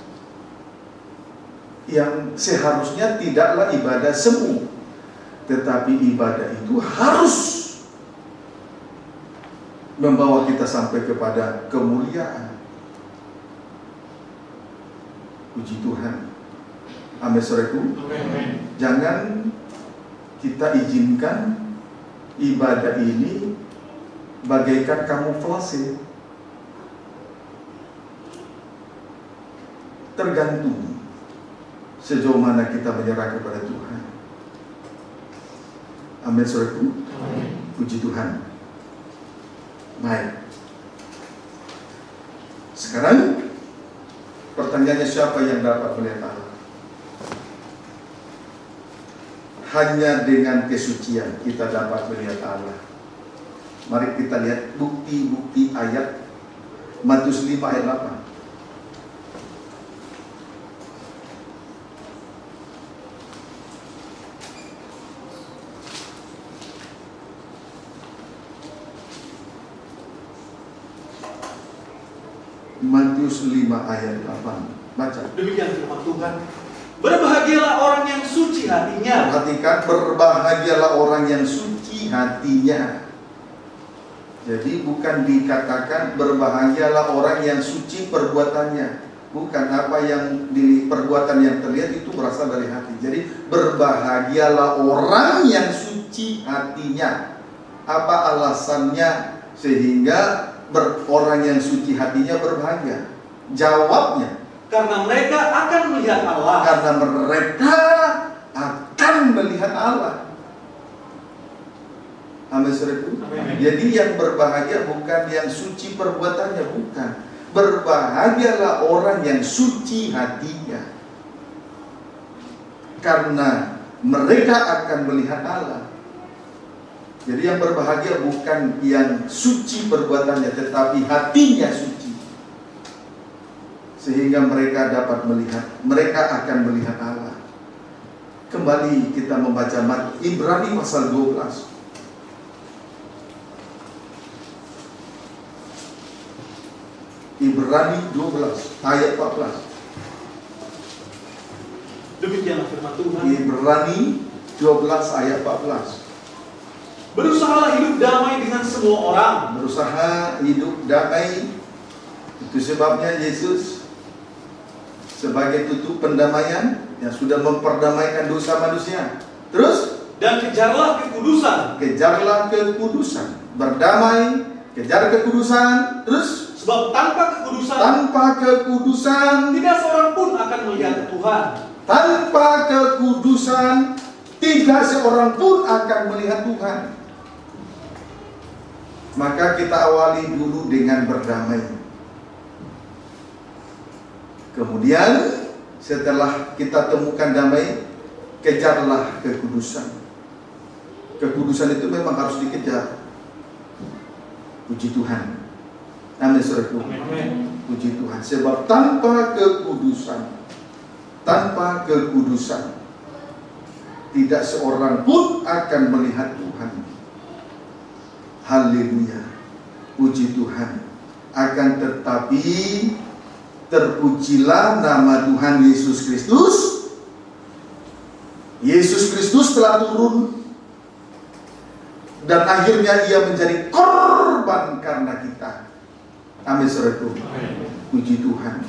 yang seharusnya tidaklah ibadah semu, tetapi ibadah itu harus membawa kita sampai kepada kemuliaan. Puji Tuhan. Amin, saudaraku. Jangan kita izinkan ibadah ini bagaikan kamuflase. Tergantung sejauh mana kita menyerah kepada Tuhan. Amin, saudaraku. Puji Tuhan. Baik. Sekarang pertanyaannya, siapa yang dapat melihat Allah? Hanya dengan kesucian kita dapat melihat Allah. Mari kita lihat bukti-bukti ayat Matius 5 ayat 8. Matius 5 ayat 8. Baca. Demikian firman Tuhan. Berbahagialah orang yang suci hatinya. Perhatikan, berbahagialah orang yang suci hatinya. Jadi bukan dikatakan berbahagialah orang yang suci perbuatannya. Bukan, apa yang di perbuatan yang terlihat itu berasal dari hati. Jadi berbahagialah orang yang suci hatinya. Apa alasannya sehingga orang yang suci hatinya berbahagia? Jawabnya, karena mereka akan melihat Allah. Karena mereka akan melihat Allah. Amin, saudaraku. Jadi yang berbahagia bukan yang suci perbuatannya, bukan. Berbahagialah orang yang suci hatinya, karena mereka akan melihat Allah. Jadi yang berbahagia bukan yang suci perbuatannya, tetapi hatinya suci, sehingga mereka dapat melihat, mereka akan melihat Allah. Kembali kita membaca Ibrani pasal 12. Ibrani 12 ayat 14. Demikianlah firman Tuhan. Ibrani 12 ayat 14. Berusahalah hidup damai dengan semua orang. Berusaha hidup damai. Itu sebabnya Yesus sebagai tutup pendamaian yang sudah memperdamaikan dosa manusia. Terus, dan kejarlah kekudusan. Kejarlah kekudusan. Berdamai, kejar kekudusan. Terus, sebab tanpa kekudusan tidak seorang pun akan melihat Tuhan. Tanpa kekudusan tidak seorang pun akan melihat Tuhan. Maka kita awali dulu dengan berdamai. Kemudian setelah kita temukan damai, kejarlah kekudusan. Kekudusan itu memang harus dikejar. Puji Tuhan. Amin, saudaraku. Puji Tuhan. Sebab tanpa kekudusan tidak seorang pun akan melihat Tuhan. Haleluya. Puji Tuhan. Akan tetapi terpujilah nama Tuhan Yesus Kristus. Yesus Kristus telah turun dan akhirnya Ia menjadi korban karena kita. Amin, saudaraku. Puji Tuhan.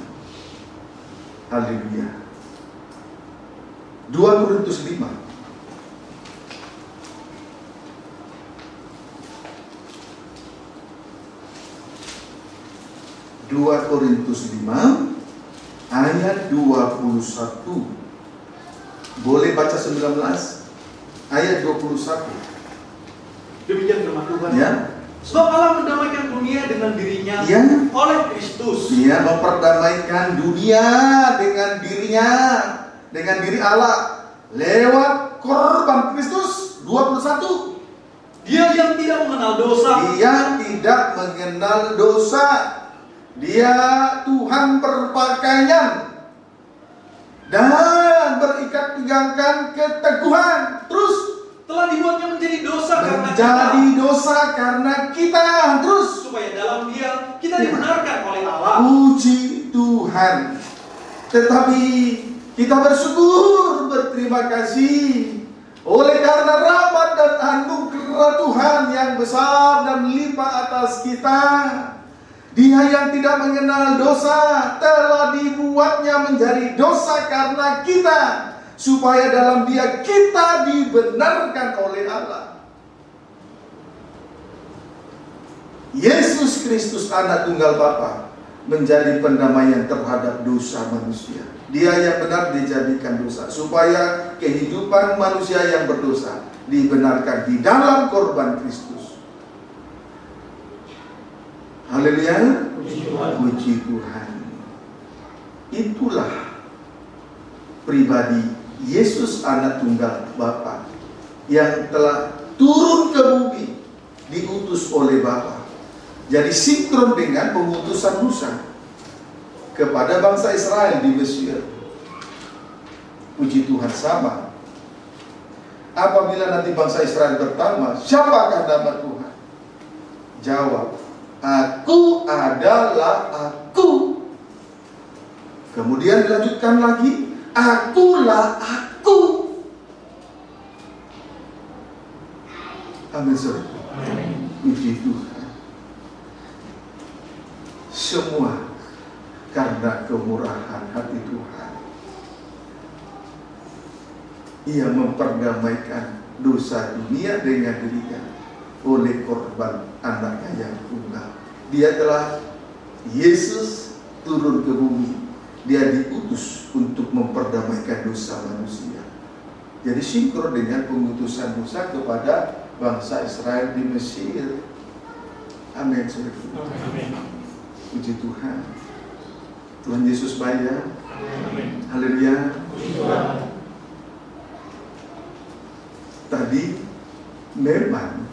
Haleluya. 2 Korintus 5. 2 Korintus 5 ayat 21. Boleh baca 19 ayat 21. Demikian firman Tuhan. Ya. Sebab Allah mendamaikan dunia dengan dirinya oleh Kristus. Dia memperdamaikan dunia dengan dirinya, dengan diri Allah lewat korban Kristus. 21. Dia yang tidak mengenal dosa. Dia tidak mengenal dosa. Dia Tuhan berpakaian dan berikat pinggang keteguhan. Terus telah dibuatnya menjadi dosa karena kita. Terus supaya dalam Dia kita dibenarkan oleh Allah. Puji Tuhan. Tetapi kita bersyukur, berterima kasih oleh karena rahmat dan anugerah Tuhan yang besar dan limpah atas kita. Dia yang tidak mengenal dosa telah dibuatnya menjadi dosa karena kita, supaya dalam Dia kita dibenarkan oleh Allah. Yesus Kristus anak tunggal Bapa menjadi pendamaian terhadap dosa manusia. Dia yang benar dijadikan dosa, supaya kehidupan manusia yang berdosa dibenarkan di dalam korban Kristus. Haleluya. Puji Tuhan. Itulah pribadi Yesus anak tunggal Bapa yang telah turun ke bumi, diutus oleh Bapa. Jadi sinkron dengan pengutusan Musa kepada bangsa Israel di Mesir. Puji Tuhan, sama. Apabila nanti bangsa Israel bertanya, siapakah nama Tuhan? Jawab, Aku adalah Aku. Kemudian dilanjutkan lagi, Akulah Aku. Amin, saudara. Puji Tuhan. Semua karena kemurahan hati Tuhan. Ia memperdamaikan dosa dunia dengan dirinya oleh korban anaknya yang tunggal. Dia telah, Yesus turun ke bumi. Dia diutus untuk memperdamaikan dosa manusia. Jadi sinkron dengan pengutusan Musa kepada bangsa Israel di Mesir. Amin. Puji Tuhan. Tuhan Yesus baik ya. Haleluya. Tadi memang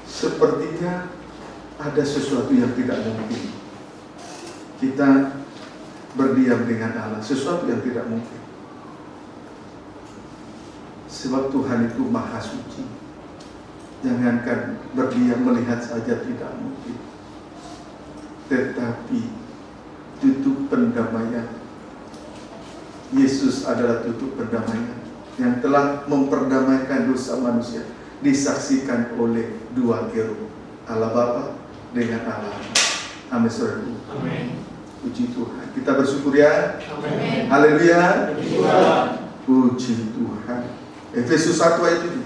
sepertinya ada sesuatu yang tidak mungkin. Kita berdiam dengan Allah, sesuatu yang tidak mungkin. Sebab Tuhan itu maha suci. Jangankan berdiam melihat saja tidak mungkin. Tetapi tutup pendamaian. Yesus adalah tutup pendamaian yang telah memperdamaikan dosa manusia. disaksikan oleh dua kerub, Allah Bapa dengan Allah Anak. Amin. Saudaraku. Amin. Puji Tuhan. Kita bersyukur ya. Amin. Haleluya. Puji Tuhan. Puji Tuhan. Efesus 1 ayat 7.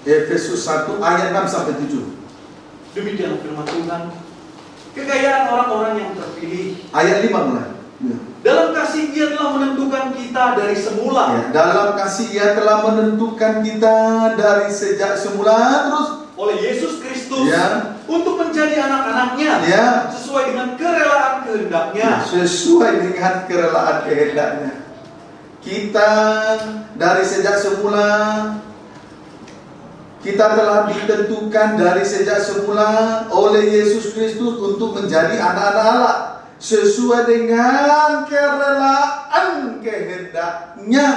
Efesus 1 ayat 6 sampai 7. Demikian firman Tuhan. Kekayaan orang-orang yang terpilih. Ayat 5 mulai. Ya. Dalam kasih Ia telah menentukan kita dari semula. Ya, dalam kasih Ia telah menentukan kita dari sejak semula, terus Oleh Yesus Kristus. Ya. Untuk menjadi anak-anaknya. Ya. Sesuai dengan kerelaan kehendaknya. Sesuai dengan kerelaan kehendaknya. Kita dari sejak semula, kita telah ditentukan dari sejak semula oleh Yesus Kristus untuk menjadi anak-anak Allah sesuai dengan kerelaan kehendaknya.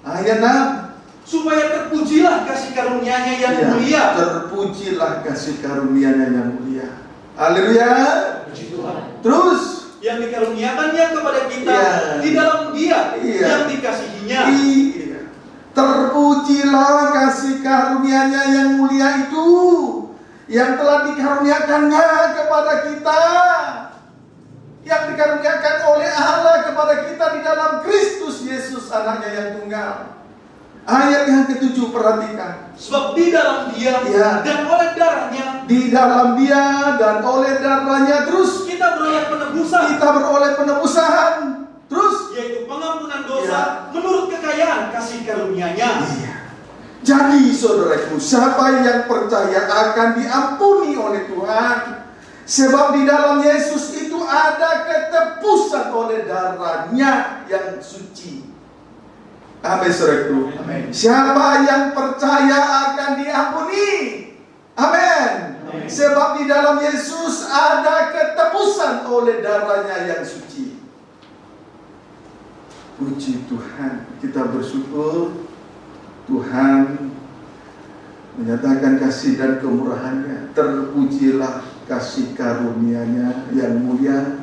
Ayat 6. Supaya terpujilah kasih karunia-Nya yang Ya, mulia. terpujilah kasih karunia-Nya yang mulia. Haleluya. Puji Tuhan. Terus Yang dikaruniakannya kepada kita Ya. di dalam Dia Iya. yang dikasihinya. iya, terpujilah kasih karunia-Nya yang mulia itu, yang telah dikaruniakannya kepada kita, yang dikaruniakan oleh Allah kepada kita di dalam Kristus Yesus Anaknya yang tunggal. Ayat yang ke-7 perhatikan. Sebab di dalam Dia Ya. dan oleh darah-Nya Di dalam Dia dan oleh darah-Nya, terus kita beroleh penebusan, kita beroleh penebusan. Terus yaitu pengampunan dosa Ya. menurut kekayaan kasih karunia-Nya. iya. Jadi saudaraku, siapa yang percaya akan diampuni oleh Tuhan. Sebab di dalam Yesus itu ada ketebusan oleh darah-Nya yang suci. Amin, saudaraku. Amin. Siapa yang percaya akan diampuni. Amin. Amin. Sebab di dalam Yesus ada ketebusan oleh darah-Nya yang suci. Puji Tuhan. Kita bersyukur Tuhan menyatakan kasih dan kemurahan-Nya. Terpujilah kasih karunia-Nya yang mulia,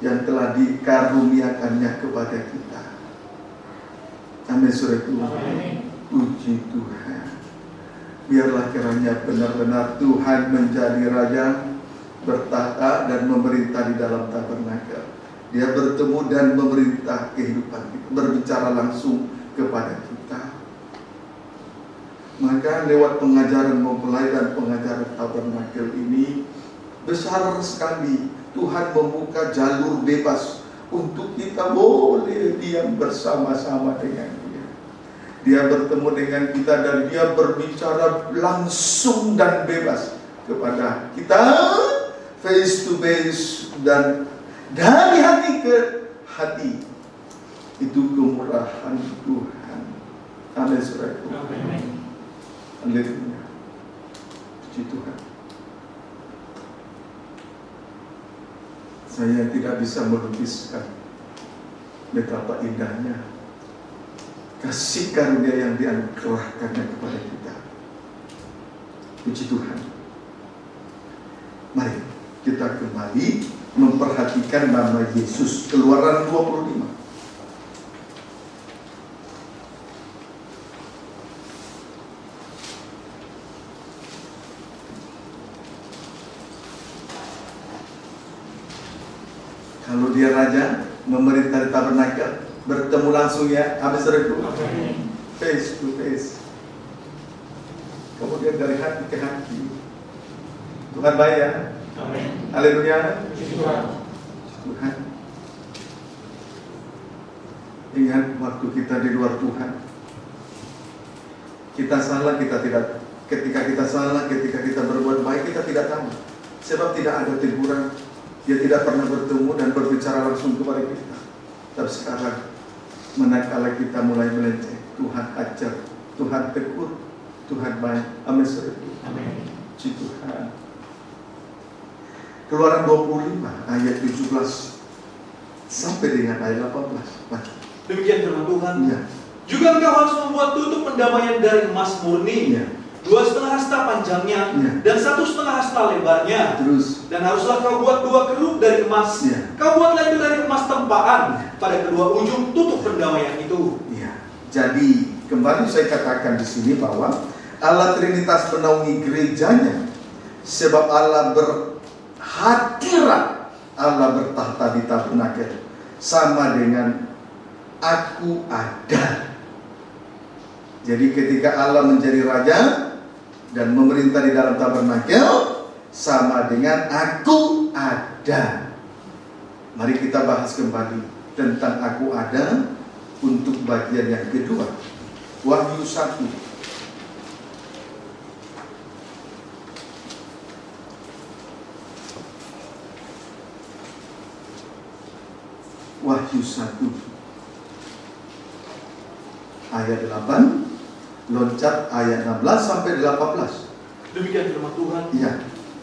yang telah dikaruniakannya kepada kita. Amin, saudaraku. Puji Tuhan. Biarlah kiranya benar-benar Tuhan menjadi Raja, bertahta dan memerintah di dalam tabernakel. Dia bertemu dan memerintah kehidupan kita, berbicara langsung kepada kita. Maka lewat pengajaran mempelai dan pengajaran tabernakel ini, besar sekali Tuhan membuka jalur bebas untuk kita boleh diam bersama-sama dengan Dia. Dia bertemu dengan kita dan Dia berbicara langsung dan bebas kepada kita, face to face, dan dari hati ke hati. Itu kemurahan Tuhan. Amin, saudaraku. Haleluya. Puji Tuhan. Saya tidak bisa melukiskan betapa indahnya kasih karunia yang dianugerahkannya kepada kita. Puji Tuhan. Mari kita kembali memperhatikan nama Yesus. Keluaran 25. Kalau dia raja, memerintah di tabernakel, bertemu langsung ya, habis reku, face to face. Kemudian dari hati ke hati. Tuhan baik ya. Haleluya. Tuhan. Ingat waktu kita di luar Tuhan, kita salah, kita tidak. Ketika kita salah, ketika kita berbuat baik, kita tidak tahu. Sebab tidak ada teguran. Dia tidak pernah bertemu dan berbicara langsung kepada kita. Tapi sekarang, manakala kita mulai melenceng, Tuhan ajar, Tuhan tegur, Tuhan baik. Amin. Puji Tuhan. Keluaran 25 ayat 17 sampai dengan ayat 18. Demikian firman Tuhan. Ya. Juga engkau harus membuat tutup pendamaian dari emas murni. Ya. 2,5 hasta panjangnya, dan 1,5 hasta lebarnya. Terus. Dan haruslah kau buat 2 kerup dari emas. Kau buatlah itu dari emas tempaan. Pada kedua ujung tutup pendamaian itu. Jadi kembali saya katakan di sini bahwa Allah Trinitas menaungi gerejanya, sebab Allah berhadirat, Allah bertahta di tabernakel, sama dengan aku ada. Jadi ketika Allah menjadi raja dan memerintah di dalam tabernakel, sama dengan aku ada. Mari kita bahas kembali tentang aku ada untuk bagian yang kedua. Wahyu 1. Wahyu 1 ayat 8, loncat ayat 16 sampai 18. Demikian firman Tuhan.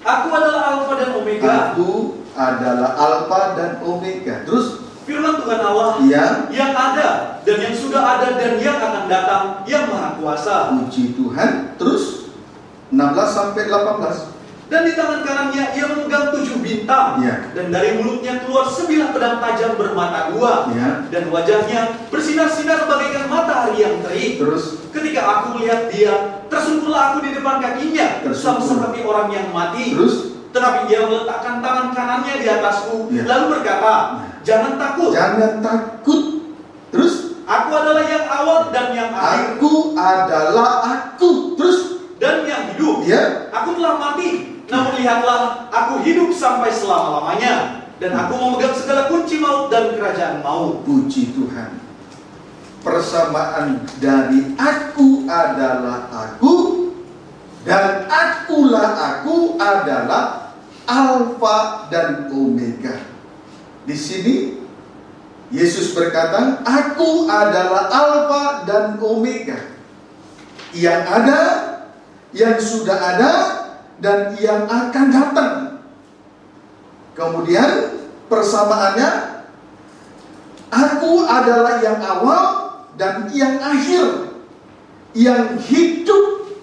Aku adalah Alfa dan Omega. Aku adalah Alfa dan Omega. Terus firman Tuhan Allah yang ada dan yang sudah ada dan yang akan datang, yang maha kuasa. Puji Tuhan. Terus 16 sampai 18. Dan di tangan kanannya ia memegang 7 bintang, dan dari mulutnya keluar sebilah pedang tajam bermata 2, dan wajahnya bersinar-sinar bagaikan matahari yang terik. Terus ketika aku melihat dia, tersungkurlah aku di depan kakinya, sama seperti orang yang mati. Terus tetapi dia meletakkan tangan kanannya di atasku, lalu berkata, jangan takut. Jangan takut. Terus aku adalah yang awal dan yang akhir. Aku adalah aku. Terus dan yang hidup. Aku telah mati, namun lihatlah, aku hidup sampai selama-lamanya, dan aku memegang segala kunci maut dan kerajaan maut. Puji Tuhan. Persamaan dari aku adalah aku dan akulah aku adalah Alfa dan Omega. Di sini Yesus berkata, aku adalah Alfa dan Omega, yang ada, yang sudah ada, dan yang akan datang. Kemudian persamaannya, aku adalah yang awal dan yang akhir, yang hidup,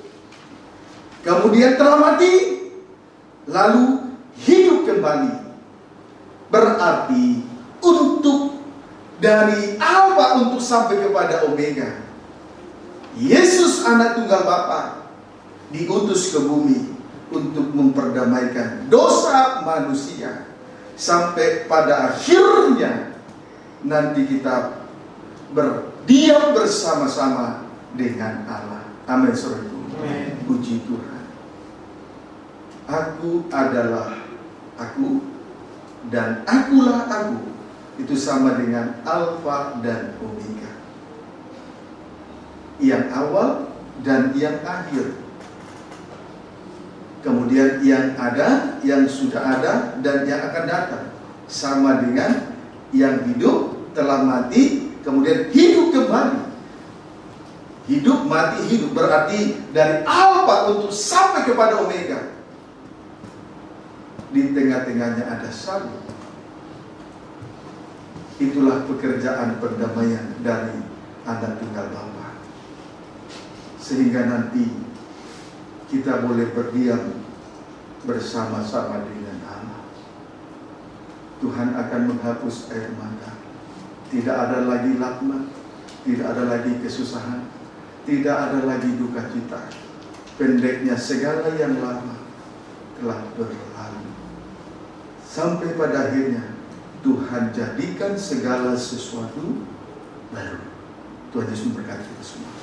kemudian telah mati, lalu hidup kembali. Berarti untuk dari Alfa untuk sampai kepada Omega, Yesus anak tunggal Bapa diutus ke bumi untuk memperdamaikan dosa manusia, sampai pada akhirnya nanti kita berdiam bersama-sama dengan Allah. Amin. Puji Tuhan. Aku adalah aku dan akulah aku. Itu sama dengan Alfa dan Omega, yang awal dan yang akhir. Kemudian yang ada, yang sudah ada, dan yang akan datang. Sama dengan yang hidup, telah mati, kemudian hidup kembali. Hidup, mati, hidup. Berarti dari Alfa untuk sampai kepada Omega. Di tengah-tengahnya ada salib. Itulah pekerjaan perdamaian dari anak tunggal Bapa. Sehingga nanti kita boleh berdiam bersama-sama dengan Allah. Tuhan akan menghapus air mata. Tidak ada lagi laknat, tidak ada lagi kesusahan, tidak ada lagi duka cita. Pendeknya segala yang lama telah berlalu. Sampai pada akhirnya Tuhan jadikan segala sesuatu baru. Tuhan Yesus memberkati kita semua.